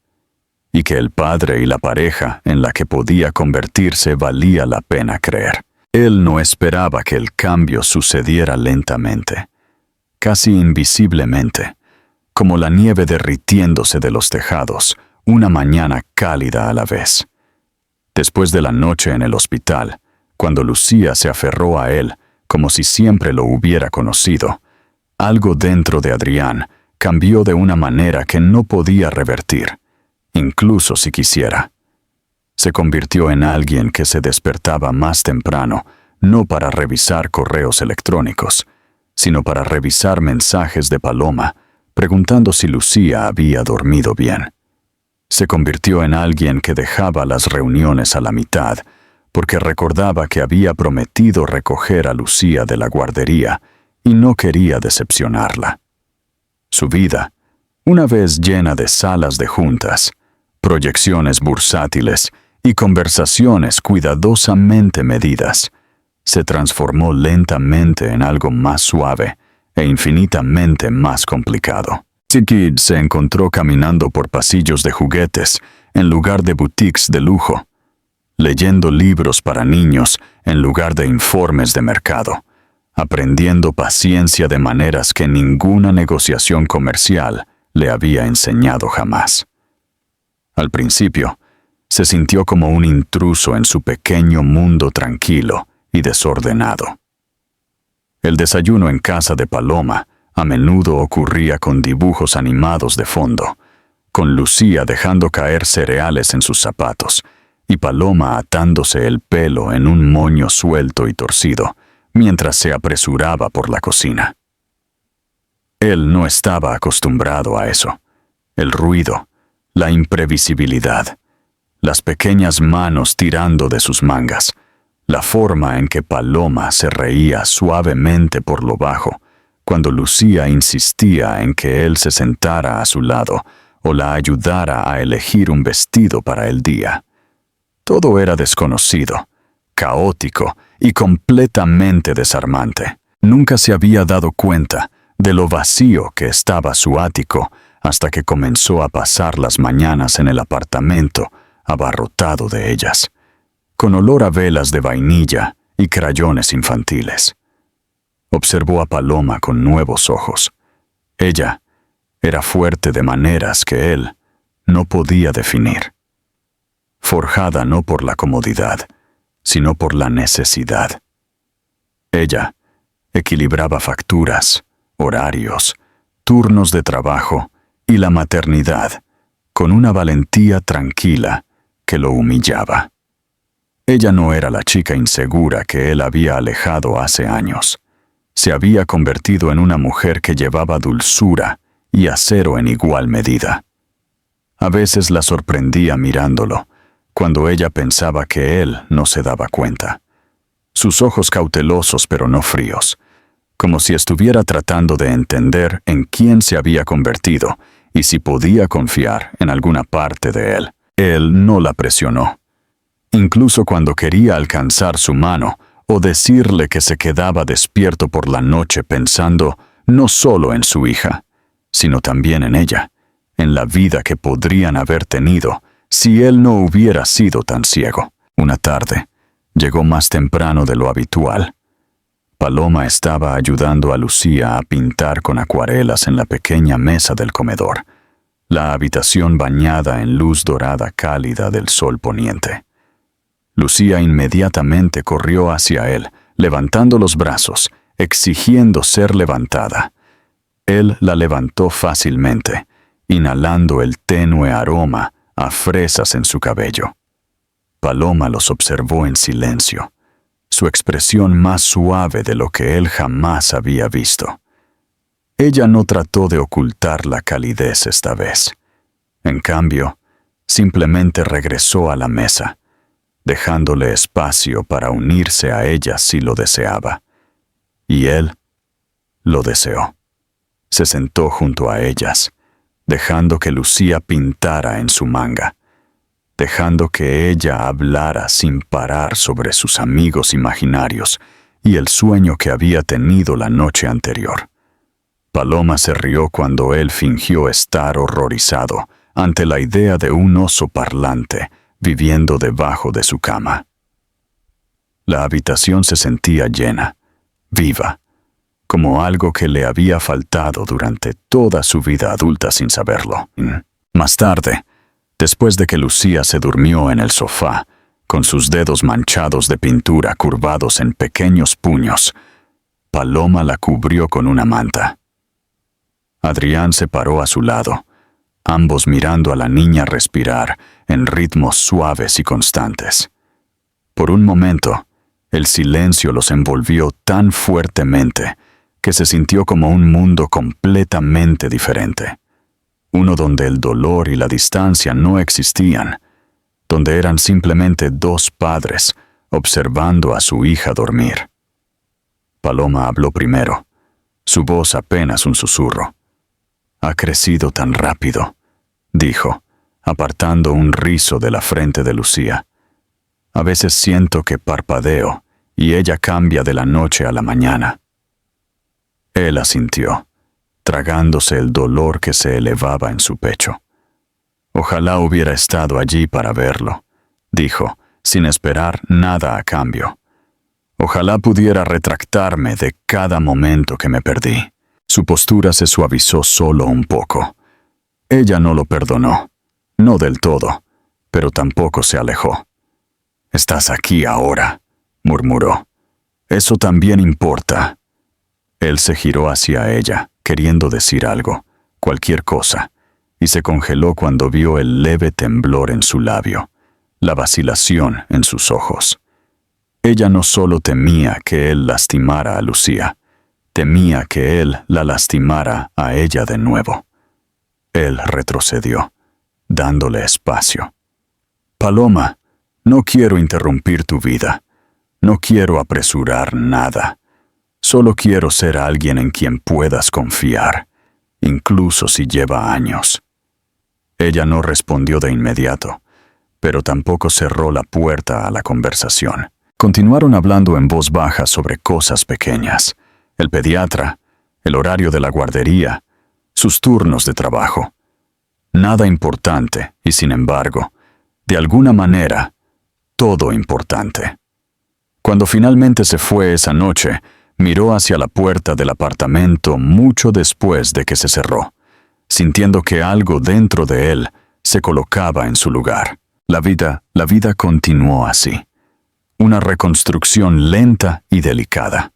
y que el padre y la pareja en la que podía convertirse valía la pena creer. Él no esperaba que el cambio sucediera lentamente, casi invisiblemente, como la nieve derritiéndose de los tejados, una mañana cálida a la vez. Después de la noche en el hospital, cuando Lucía se aferró a él como si siempre lo hubiera conocido, algo dentro de Adrián cambió de una manera que no podía revertir, incluso si quisiera. Se convirtió en alguien que se despertaba más temprano, no para revisar correos electrónicos, sino para revisar mensajes de Paloma, preguntando si Lucía había dormido bien. Se convirtió en alguien que dejaba las reuniones a la mitad, porque recordaba que había prometido recoger a Lucía de la guardería y no quería decepcionarla. Su vida, una vez llena de salas de juntas, proyecciones bursátiles y conversaciones cuidadosamente medidas, se transformó lentamente en algo más suave e infinitamente más complicado. Kid se encontró caminando por pasillos de juguetes en lugar de boutiques de lujo, leyendo libros para niños en lugar de informes de mercado, aprendiendo paciencia de maneras que ninguna negociación comercial le había enseñado jamás. Al principio, se sintió como un intruso en su pequeño mundo tranquilo y desordenado. El desayuno en casa de Paloma a menudo ocurría con dibujos animados de fondo, con Lucía dejando caer cereales en sus zapatos y Paloma atándose el pelo en un moño suelto y torcido mientras se apresuraba por la cocina. Él no estaba acostumbrado a eso. El ruido, la imprevisibilidad, las pequeñas manos tirando de sus mangas, la forma en que Paloma se reía suavemente por lo bajo cuando Lucía insistía en que él se sentara a su lado o la ayudara a elegir un vestido para el día. Todo era desconocido, caótico y completamente desarmante. Nunca se había dado cuenta de lo vacío que estaba su ático hasta que comenzó a pasar las mañanas en el apartamento abarrotado de ellas, con olor a velas de vainilla y crayones infantiles. Observó a Paloma con nuevos ojos. Ella era fuerte de maneras que él no podía definir. Forjada no por la comodidad, sino por la necesidad. Ella equilibraba facturas, horarios, turnos de trabajo y la maternidad con una valentía tranquila que lo humillaba. Ella no era la chica insegura que él había alejado hace años. Se había convertido en una mujer que llevaba dulzura y acero en igual medida. A veces la sorprendía mirándolo, cuando ella pensaba que él no se daba cuenta. Sus ojos cautelosos pero no fríos, como si estuviera tratando de entender en quién se había convertido y si podía confiar en alguna parte de él. Él no la presionó. Incluso cuando quería alcanzar su mano o decirle que se quedaba despierto por la noche pensando no solo en su hija, sino también en ella, en la vida que podrían haber tenido si él no hubiera sido tan ciego. Una tarde, llegó más temprano de lo habitual. Paloma estaba ayudando a Lucía a pintar con acuarelas en la pequeña mesa del comedor, la habitación bañada en luz dorada cálida del sol poniente. Lucía inmediatamente corrió hacia él, levantando los brazos, exigiendo ser levantada. Él la levantó fácilmente, inhalando el tenue aroma a fresas en su cabello. Paloma los observó en silencio, su expresión más suave de lo que él jamás había visto. Ella no trató de ocultar la calidez esta vez. En cambio, simplemente regresó a la mesa, dejándole espacio para unirse a ella si lo deseaba. Y él lo deseó. Se sentó junto a ellas, dejando que Lucía pintara en su manga, dejando que ella hablara sin parar sobre sus amigos imaginarios y el sueño que había tenido la noche anterior. Paloma se rió cuando él fingió estar horrorizado ante la idea de un oso parlante viviendo debajo de su cama. La habitación se sentía llena, viva, como algo que le había faltado durante toda su vida adulta sin saberlo. Más tarde, después de que Lucía se durmió en el sofá, con sus dedos manchados de pintura curvados en pequeños puños, Paloma la cubrió con una manta. Adrián se paró a su lado, ambos mirando a la niña respirar en ritmos suaves y constantes. Por un momento, el silencio los envolvió tan fuertemente que se sintió como un mundo completamente diferente. Uno donde el dolor y la distancia no existían, donde eran simplemente dos padres observando a su hija dormir. Paloma habló primero, su voz apenas un susurro. «Ha crecido tan rápido», dijo, apartando un rizo de la frente de Lucía. «A veces siento que parpadeo y ella cambia de la noche a la mañana». Él asintió, tragándose el dolor que se elevaba en su pecho. «Ojalá hubiera estado allí para verlo», dijo, sin esperar nada a cambio. «Ojalá pudiera retractarme de cada momento que me perdí». Su postura se suavizó solo un poco. Ella no lo perdonó, no del todo, pero tampoco se alejó. «Estás aquí ahora», murmuró. «Eso también importa». Él se giró hacia ella, queriendo decir algo, cualquier cosa, y se congeló cuando vio el leve temblor en su labio, la vacilación en sus ojos. Ella no solo temía que él lastimara a Lucía, temía que él la lastimara a ella de nuevo. Él retrocedió, dándole espacio. «Paloma, no quiero interrumpir tu vida. No quiero apresurar nada. Solo quiero ser alguien en quien puedas confiar, incluso si lleva años». Ella no respondió de inmediato, pero tampoco cerró la puerta a la conversación. Continuaron hablando en voz baja sobre cosas pequeñas: el pediatra, el horario de la guardería, sus turnos de trabajo. Nada importante, y sin embargo, de alguna manera, todo importante. Cuando finalmente se fue esa noche, miró hacia la puerta del apartamento mucho después de que se cerró, sintiendo que algo dentro de él se colocaba en su lugar. La vida continuó así. Una reconstrucción lenta y delicada.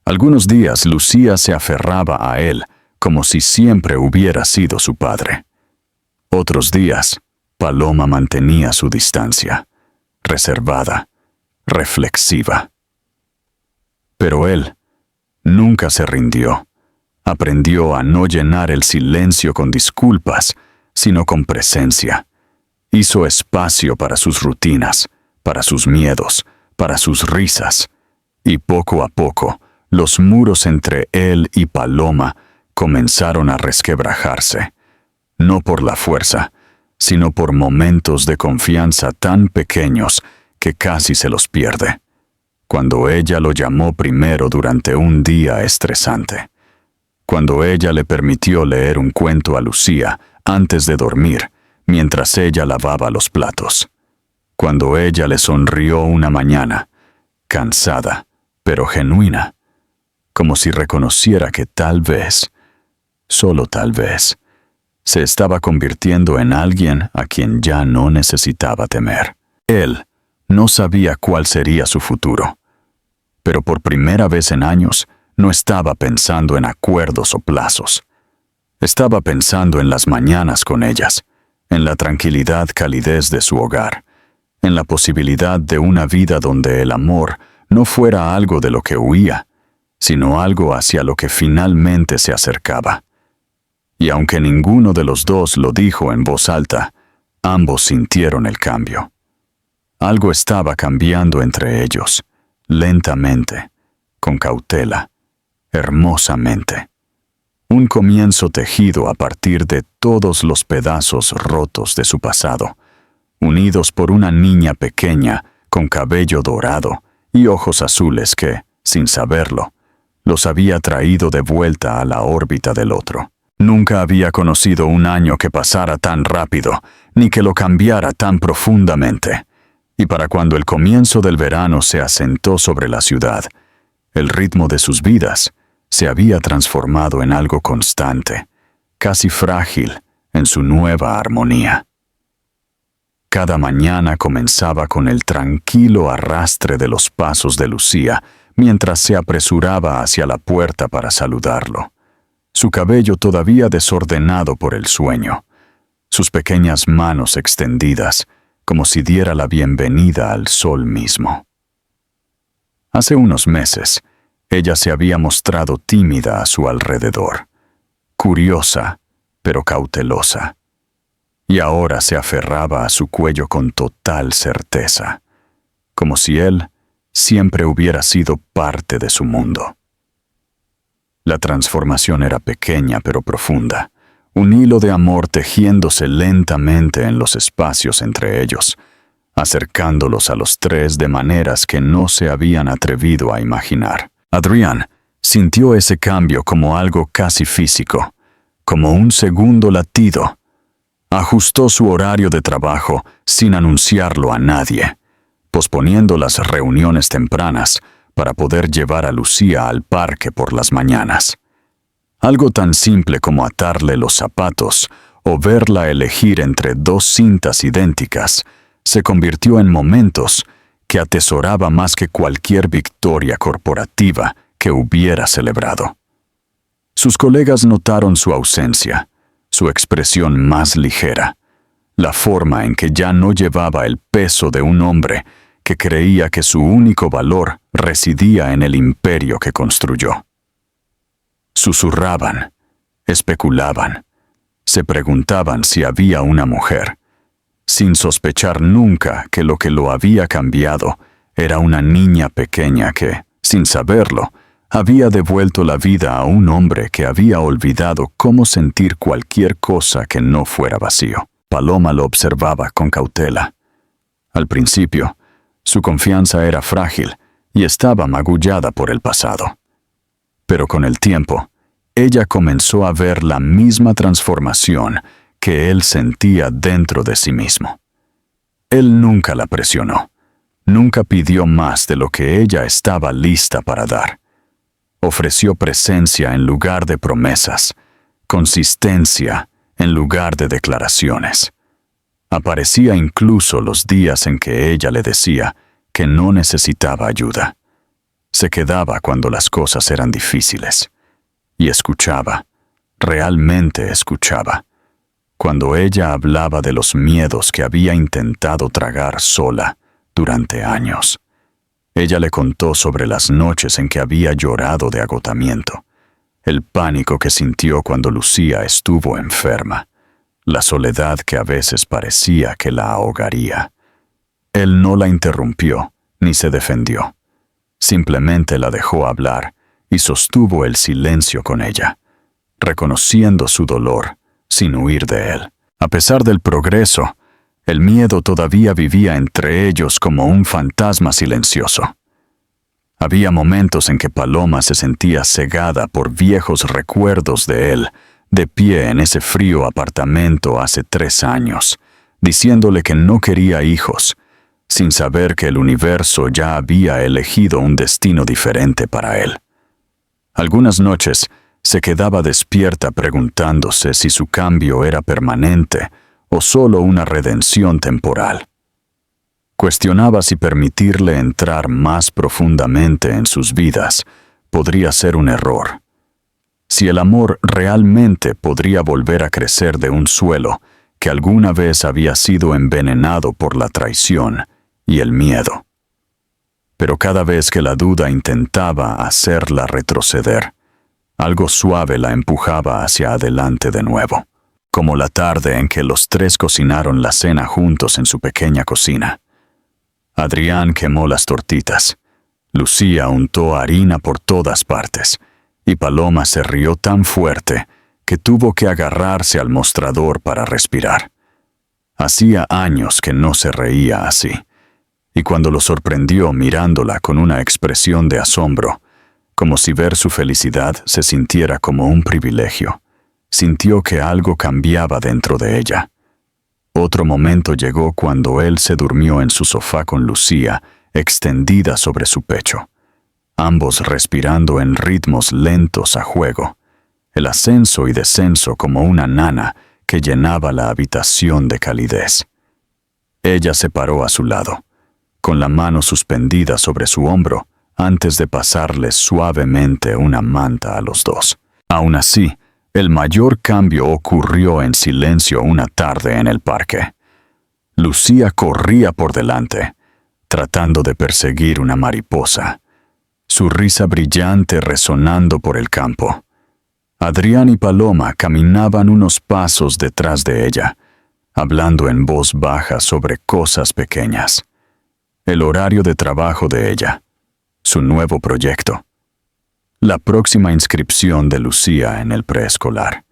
Algunos días Lucía se aferraba a él como si siempre hubiera sido su padre. Otros días, Paloma mantenía su distancia, reservada, reflexiva. Pero él nunca se rindió. Aprendió a no llenar el silencio con disculpas, sino con presencia. Hizo espacio para sus rutinas, para sus miedos, para sus risas. Y poco a poco, los muros entre él y Paloma comenzaron a resquebrajarse. No por la fuerza, sino por momentos de confianza tan pequeños que casi se los pierde. Cuando ella lo llamó primero durante un día estresante. Cuando ella le permitió leer un cuento a Lucía antes de dormir, mientras ella lavaba los platos. Cuando ella le sonrió una mañana, cansada, pero genuina, como si reconociera que tal vez, solo tal vez, se estaba convirtiendo en alguien a quien ya no necesitaba temer. Él no sabía cuál sería su futuro, pero por primera vez en años no estaba pensando en acuerdos o plazos. Estaba pensando en las mañanas con ellas, en la tranquilidad, calidez de su hogar, en la posibilidad de una vida donde el amor no fuera algo de lo que huía, sino algo hacia lo que finalmente se acercaba. Y aunque ninguno de los dos lo dijo en voz alta, ambos sintieron el cambio. Algo estaba cambiando entre ellos, lentamente, con cautela, hermosamente. Un comienzo tejido a partir de todos los pedazos rotos de su pasado, unidos por una niña pequeña con cabello dorado y ojos azules que, sin saberlo, los había traído de vuelta a la órbita del otro. Nunca había conocido un año que pasara tan rápido, ni que lo cambiara tan profundamente. Y para cuando el comienzo del verano se asentó sobre la ciudad, el ritmo de sus vidas se había transformado en algo constante, casi frágil en su nueva armonía. Cada mañana comenzaba con el tranquilo arrastre de los pasos de Lucía mientras se apresuraba hacia la puerta para saludarlo, su cabello todavía desordenado por el sueño, sus pequeñas manos extendidas, como si diera la bienvenida al sol mismo. Hace unos meses, ella se había mostrado tímida a su alrededor, curiosa, pero cautelosa, y ahora se aferraba a su cuello con total certeza, como si él siempre hubiera sido parte de su mundo. La transformación era pequeña pero profunda, un hilo de amor tejiéndose lentamente en los espacios entre ellos, acercándolos a los tres de maneras que no se habían atrevido a imaginar. Adrián sintió ese cambio como algo casi físico, como un segundo latido. Ajustó su horario de trabajo sin anunciarlo a nadie, posponiendo las reuniones tempranas para poder llevar a Lucía al parque por las mañanas. Algo tan simple como atarle los zapatos o verla elegir entre dos cintas idénticas se convirtió en momentos que atesoraba más que cualquier victoria corporativa que hubiera celebrado. Sus colegas notaron su ausencia, su expresión más ligera, la forma en que ya no llevaba el peso de un hombre que creía que su único valor residía en el imperio que construyó. Susurraban, especulaban, se preguntaban si había una mujer, sin sospechar nunca que lo había cambiado era una niña pequeña que, sin saberlo, había devuelto la vida a un hombre que había olvidado cómo sentir cualquier cosa que no fuera vacío. Paloma lo observaba con cautela. Al principio, su confianza era frágil y estaba magullada por el pasado. Pero con el tiempo, ella comenzó a ver la misma transformación que él sentía dentro de sí mismo. Él nunca la presionó, nunca pidió más de lo que ella estaba lista para dar. Ofreció presencia en lugar de promesas, consistencia en lugar de declaraciones. Aparecía incluso los días en que ella le decía que no necesitaba ayuda. Se quedaba cuando las cosas eran difíciles. Y escuchaba, realmente escuchaba, cuando ella hablaba de los miedos que había intentado tragar sola durante años. Ella le contó sobre las noches en que había llorado de agotamiento, el pánico que sintió cuando Lucía estuvo enferma, la soledad que a veces parecía que la ahogaría. Él no la interrumpió ni se defendió. Simplemente la dejó hablar y sostuvo el silencio con ella, reconociendo su dolor sin huir de él. A pesar del progreso, el miedo todavía vivía entre ellos como un fantasma silencioso. Había momentos en que Paloma se sentía cegada por viejos recuerdos de él, de pie en ese frío apartamento hace 3 años, diciéndole que no quería hijos, sin saber que el universo ya había elegido un destino diferente para él. Algunas noches se quedaba despierta preguntándose si su cambio era permanente o solo una redención temporal. Cuestionaba si permitirle entrar más profundamente en sus vidas podría ser un error. Si el amor realmente podría volver a crecer de un suelo que alguna vez había sido envenenado por la traición y el miedo. Pero cada vez que la duda intentaba hacerla retroceder, algo suave la empujaba hacia adelante de nuevo, como la tarde en que los tres cocinaron la cena juntos en su pequeña cocina. Adrián quemó las tortitas. Lucía untó harina por todas partes, y Paloma se rió tan fuerte que tuvo que agarrarse al mostrador para respirar. Hacía años que no se reía así, y cuando lo sorprendió mirándola con una expresión de asombro, como si ver su felicidad se sintiera como un privilegio, sintió que algo cambiaba dentro de ella. Otro momento llegó cuando él se durmió en su sofá con Lucía, extendida sobre su pecho, ambos respirando en ritmos lentos a juego, el ascenso y descenso como una nana que llenaba la habitación de calidez. Ella se paró a su lado, con la mano suspendida sobre su hombro, antes de pasarles suavemente una manta a los dos. Aún así, el mayor cambio ocurrió en silencio una tarde en el parque. Lucía corría por delante, tratando de perseguir una mariposa, su risa brillante resonando por el campo. Adrián y Paloma caminaban unos pasos detrás de ella, hablando en voz baja sobre cosas pequeñas. El horario de trabajo de ella, su nuevo proyecto, la próxima inscripción de Lucía en el preescolar.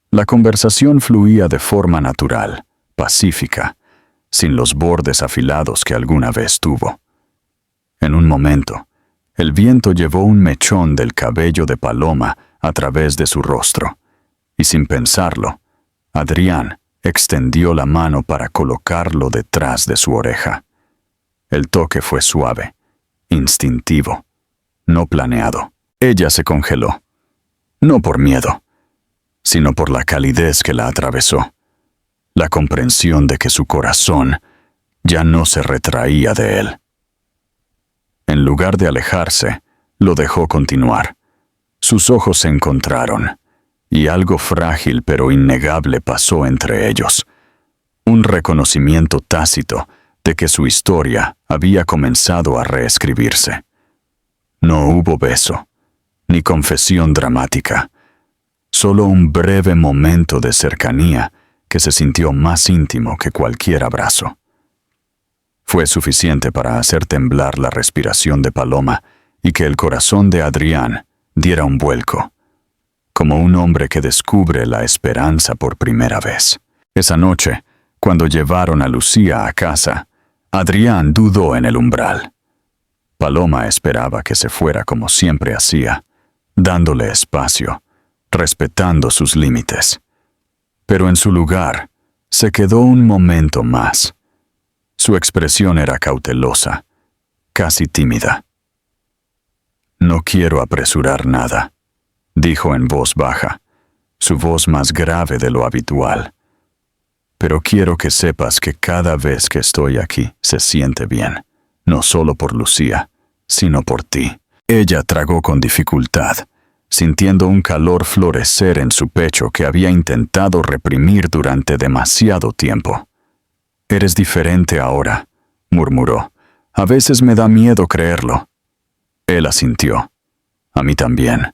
La conversación fluía de forma natural, pacífica, sin los bordes afilados que alguna vez tuvo. En un momento, el viento llevó un mechón del cabello de Paloma a través de su rostro, y sin pensarlo, Adrián extendió la mano para colocarlo detrás de su oreja. El toque fue suave, instintivo, no planeado. Ella se congeló, no por miedo, sino por la calidez que la atravesó, la comprensión de que su corazón ya no se retraía de él. En lugar de alejarse, lo dejó continuar. Sus ojos se encontraron, y algo frágil pero innegable pasó entre ellos. Un reconocimiento tácito de que su historia había comenzado a reescribirse. No hubo beso, ni confesión dramática, solo un breve momento de cercanía que se sintió más íntimo que cualquier abrazo. Fue suficiente para hacer temblar la respiración de Paloma y que el corazón de Adrián diera un vuelco, como un hombre que descubre la esperanza por primera vez. Esa noche, cuando llevaron a Lucía a casa, Adrián dudó en el umbral. Paloma esperaba que se fuera como siempre hacía, dándole espacio, respetando sus límites. Pero en su lugar, se quedó un momento más. Su expresión era cautelosa, casi tímida. «No quiero apresurar nada», dijo en voz baja, su voz más grave de lo habitual. «Pero quiero que sepas que cada vez que estoy aquí se siente bien, no solo por Lucía, sino por ti». Ella tragó con dificultad, sintiendo un calor florecer en su pecho que había intentado reprimir durante demasiado tiempo. «Eres diferente ahora», murmuró. «A veces me da miedo creerlo». Él asintió. «A mí también.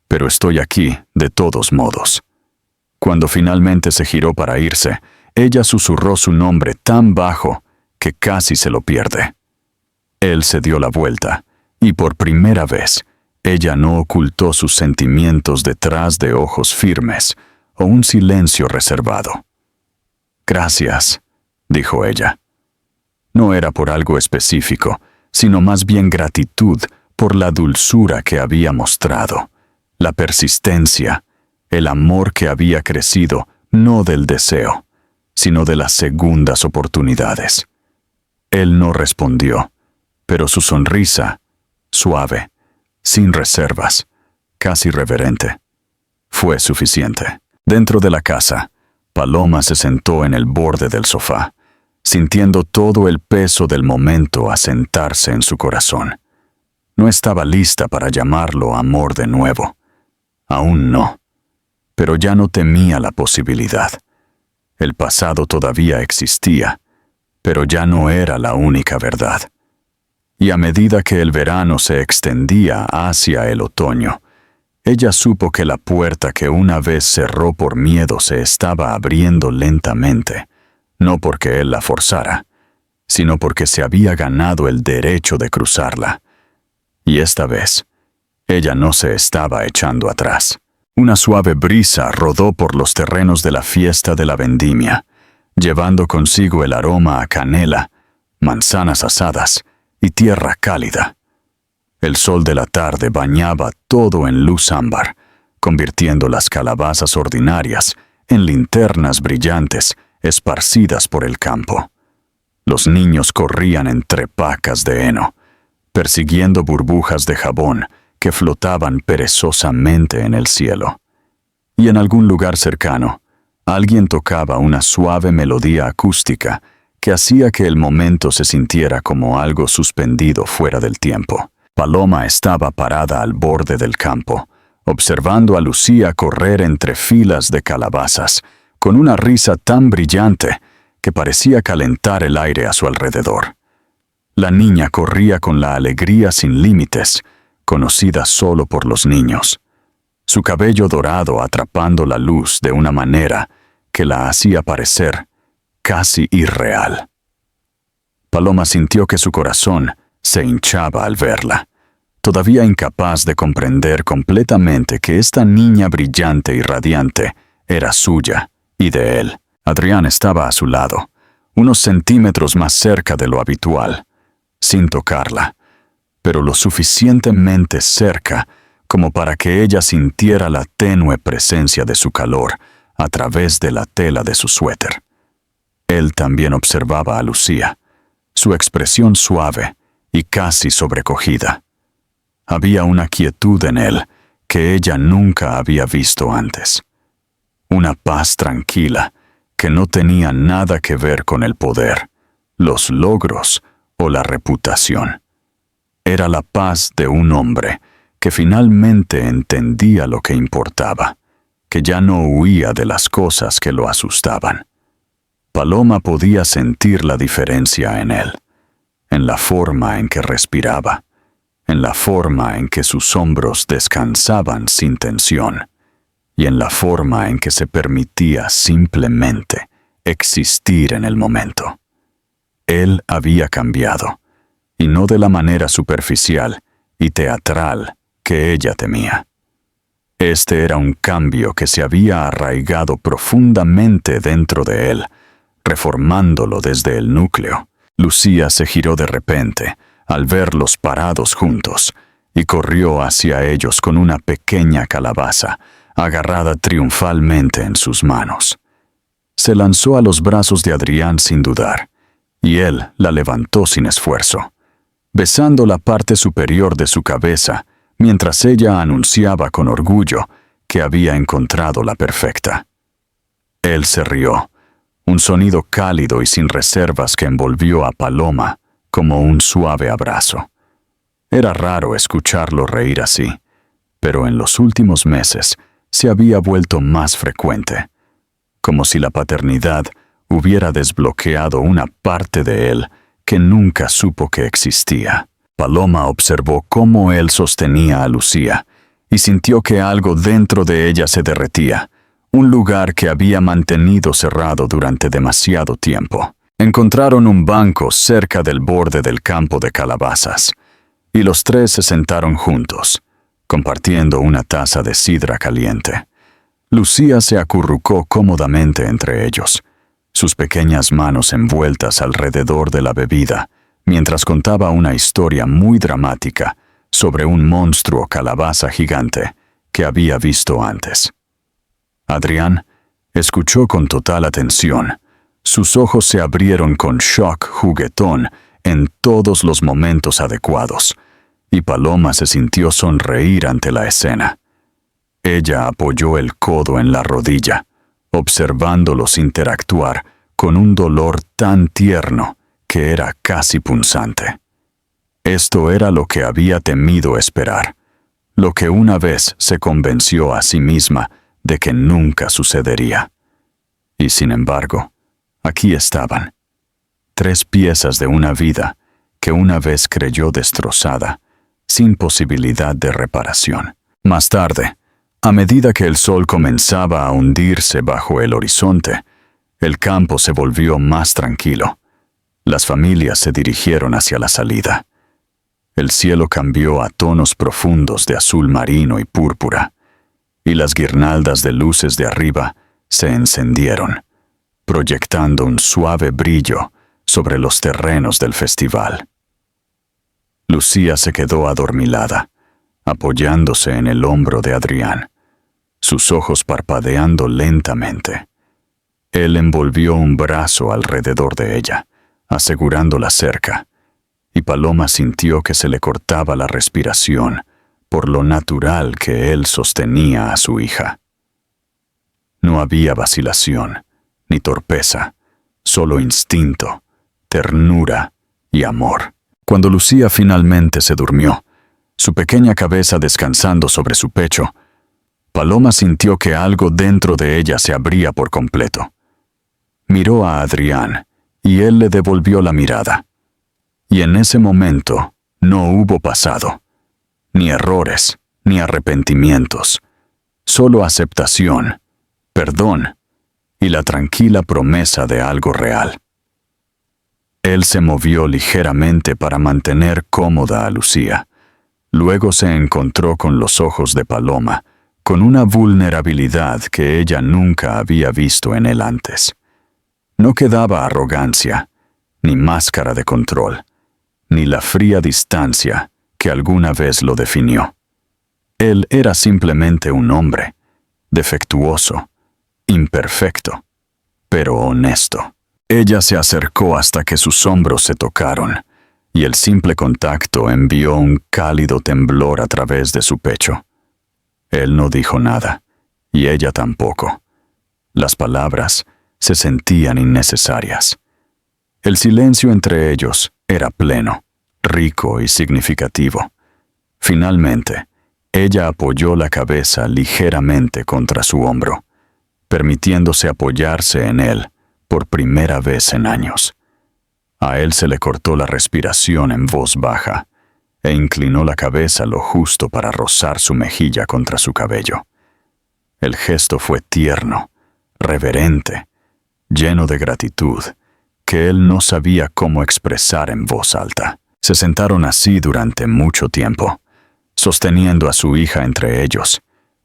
Pero estoy aquí, de todos modos». Cuando finalmente se giró para irse, ella susurró su nombre tan bajo que casi se lo pierde. Él se dio la vuelta, y por primera vez, ella no ocultó sus sentimientos detrás de ojos firmes o un silencio reservado. «Gracias», dijo ella. No era por algo específico, sino más bien gratitud por la dulzura que había mostrado, la persistencia, el amor que había crecido no del deseo, sino de las segundas oportunidades. Él no respondió, pero su sonrisa, suave, sin reservas, casi reverente, fue suficiente. Dentro de la casa, Paloma se sentó en el borde del sofá, sintiendo todo el peso del momento asentarse en su corazón. No estaba lista para llamarlo amor de nuevo. Aún no. Pero ya no temía la posibilidad. El pasado todavía existía, pero ya no era la única verdad. Y a medida que el verano se extendía hacia el otoño, ella supo que la puerta que una vez cerró por miedo se estaba abriendo lentamente, no porque él la forzara, sino porque se había ganado el derecho de cruzarla. Y esta vez, ella no se estaba echando atrás. Una suave brisa rodó por los terrenos de la fiesta de la vendimia, llevando consigo el aroma a canela, manzanas asadas y tierra cálida. El sol de la tarde bañaba todo en luz ámbar, convirtiendo las calabazas ordinarias en linternas brillantes esparcidas por el campo. Los niños corrían entre pacas de heno, persiguiendo burbujas de jabón que flotaban perezosamente en el cielo. Y en algún lugar cercano, alguien tocaba una suave melodía acústica que hacía que el momento se sintiera como algo suspendido fuera del tiempo. Paloma estaba parada al borde del campo, observando a Lucía correr entre filas de calabazas, con una risa tan brillante que parecía calentar el aire a su alrededor. La niña corría con la alegría sin límites, conocida solo por los niños, su cabello dorado atrapando la luz de una manera que la hacía parecer casi irreal. Paloma sintió que su corazón se hinchaba al verla, todavía incapaz de comprender completamente que esta niña brillante y radiante era suya y de él. Adrián estaba a su lado, unos centímetros más cerca de lo habitual, sin tocarla, pero lo suficientemente cerca como para que ella sintiera la tenue presencia de su calor a través de la tela de su suéter. Él también observaba a Lucía, su expresión suave y casi sobrecogida. Había una quietud en él que ella nunca había visto antes. Una paz tranquila que no tenía nada que ver con el poder, los logros o la reputación. Era la paz de un hombre que finalmente entendía lo que importaba, que ya no huía de las cosas que lo asustaban. Paloma podía sentir la diferencia en él, en la forma en que respiraba, en la forma en que sus hombros descansaban sin tensión, y en la forma en que se permitía simplemente existir en el momento. Él había cambiado, y no de la manera superficial y teatral que ella temía. Este era un cambio que se había arraigado profundamente dentro de él, reformándolo desde el núcleo. Lucía se giró de repente al verlos parados juntos y corrió hacia ellos con una pequeña calabaza agarrada triunfalmente en sus manos. Se lanzó a los brazos de Adrián sin dudar, y él la levantó sin esfuerzo, besando la parte superior de su cabeza mientras ella anunciaba con orgullo que había encontrado la perfecta. Él se rió, un sonido cálido y sin reservas que envolvió a Paloma como un suave abrazo. Era raro escucharlo reír así, pero en los últimos meses se había vuelto más frecuente, como si la paternidad hubiera desbloqueado una parte de él que nunca supo que existía. Paloma observó cómo él sostenía a Lucía y sintió que algo dentro de ella se derretía, un lugar que había mantenido cerrado durante demasiado tiempo. Encontraron un banco cerca del borde del campo de calabazas, y los tres se sentaron juntos, compartiendo una taza de sidra caliente. Lucía se acurrucó cómodamente entre ellos, sus pequeñas manos envueltas alrededor de la bebida, mientras contaba una historia muy dramática sobre un monstruo calabaza gigante que había visto antes. Adrián escuchó con total atención. Sus ojos se abrieron con shock juguetón en todos los momentos adecuados, y Paloma se sintió sonreír ante la escena. Ella apoyó el codo en la rodilla, observándolos interactuar con un dolor tan tierno que era casi punzante. Esto era lo que había temido esperar, lo que una vez se convenció a sí misma de que nunca sucedería. Y sin embargo, aquí estaban, 3 piezas de una vida que una vez creyó destrozada, sin posibilidad de reparación. Más tarde, a medida que el sol comenzaba a hundirse bajo el horizonte, el campo se volvió más tranquilo. Las familias se dirigieron hacia la salida. El cielo cambió a tonos profundos de azul marino y púrpura, y las guirnaldas de luces de arriba se encendieron, proyectando un suave brillo sobre los terrenos del festival. Lucía se quedó adormilada, apoyándose en el hombro de Adrián, sus ojos parpadeando lentamente. Él envolvió un brazo alrededor de ella, asegurándola cerca, y Paloma sintió que se le cortaba la respiración por lo natural que él sostenía a su hija. No había vacilación, ni torpeza, solo instinto, ternura y amor. Cuando Lucía finalmente se durmió, su pequeña cabeza descansando sobre su pecho, Paloma sintió que algo dentro de ella se abría por completo. Miró a Adrián, y él le devolvió la mirada. Y en ese momento no hubo pasado, ni errores, ni arrepentimientos, solo aceptación, perdón y la tranquila promesa de algo real. Él se movió ligeramente para mantener cómoda a Lucía. Luego se encontró con los ojos de Paloma, con una vulnerabilidad que ella nunca había visto en él antes. No quedaba arrogancia, ni máscara de control, ni la fría distancia que alguna vez lo definió. Él era simplemente un hombre, defectuoso, imperfecto, pero honesto. Ella se acercó hasta que sus hombros se tocaron, y el simple contacto envió un cálido temblor a través de su pecho. Él no dijo nada, y ella tampoco. Las palabras se sentían innecesarias. El silencio entre ellos era pleno, rico y significativo. Finalmente, ella apoyó la cabeza ligeramente contra su hombro, permitiéndose apoyarse en él por primera vez en años. A él se le cortó la respiración en voz baja e inclinó la cabeza lo justo para rozar su mejilla contra su cabello. El gesto fue tierno, reverente, lleno de gratitud, que él no sabía cómo expresar en voz alta. Se sentaron así durante mucho tiempo, sosteniendo a su hija entre ellos,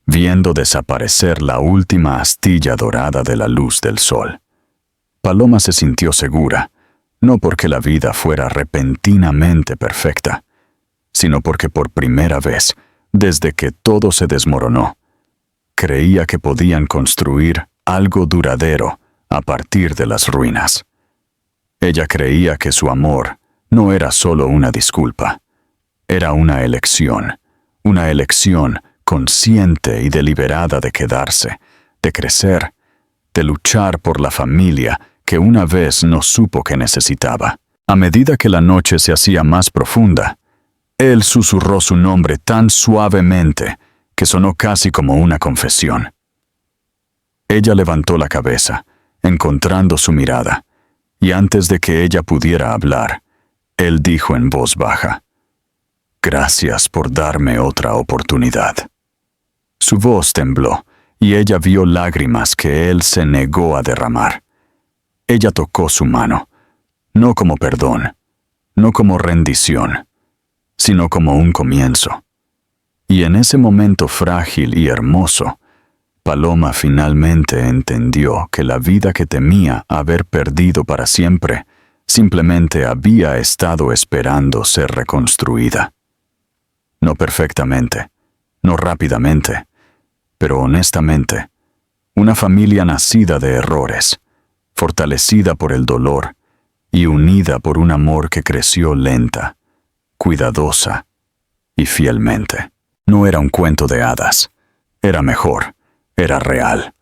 viendo desaparecer la última astilla dorada de la luz del sol. Paloma se sintió segura, no porque la vida fuera repentinamente perfecta, sino porque por primera vez, desde que todo se desmoronó, creía que podían construir algo duradero a partir de las ruinas. Ella creía que su amor no era solo una disculpa, era una elección consciente y deliberada de quedarse, de crecer, de luchar por la familia que una vez no supo que necesitaba. A medida que la noche se hacía más profunda, él susurró su nombre tan suavemente que sonó casi como una confesión. Ella levantó la cabeza, encontrando su mirada, y antes de que ella pudiera hablar, él dijo en voz baja: «Gracias por darme otra oportunidad». Su voz tembló, y ella vio lágrimas que él se negó a derramar. Ella tocó su mano, no como perdón, no como rendición, sino como un comienzo. Y en ese momento frágil y hermoso, Paloma finalmente entendió que la vida que temía haber perdido para siempre simplemente había estado esperando ser reconstruida. No perfectamente, no rápidamente, pero honestamente, una familia nacida de errores, fortalecida por el dolor y unida por un amor que creció lenta, cuidadosa y fielmente. No era un cuento de hadas, era mejor, era real.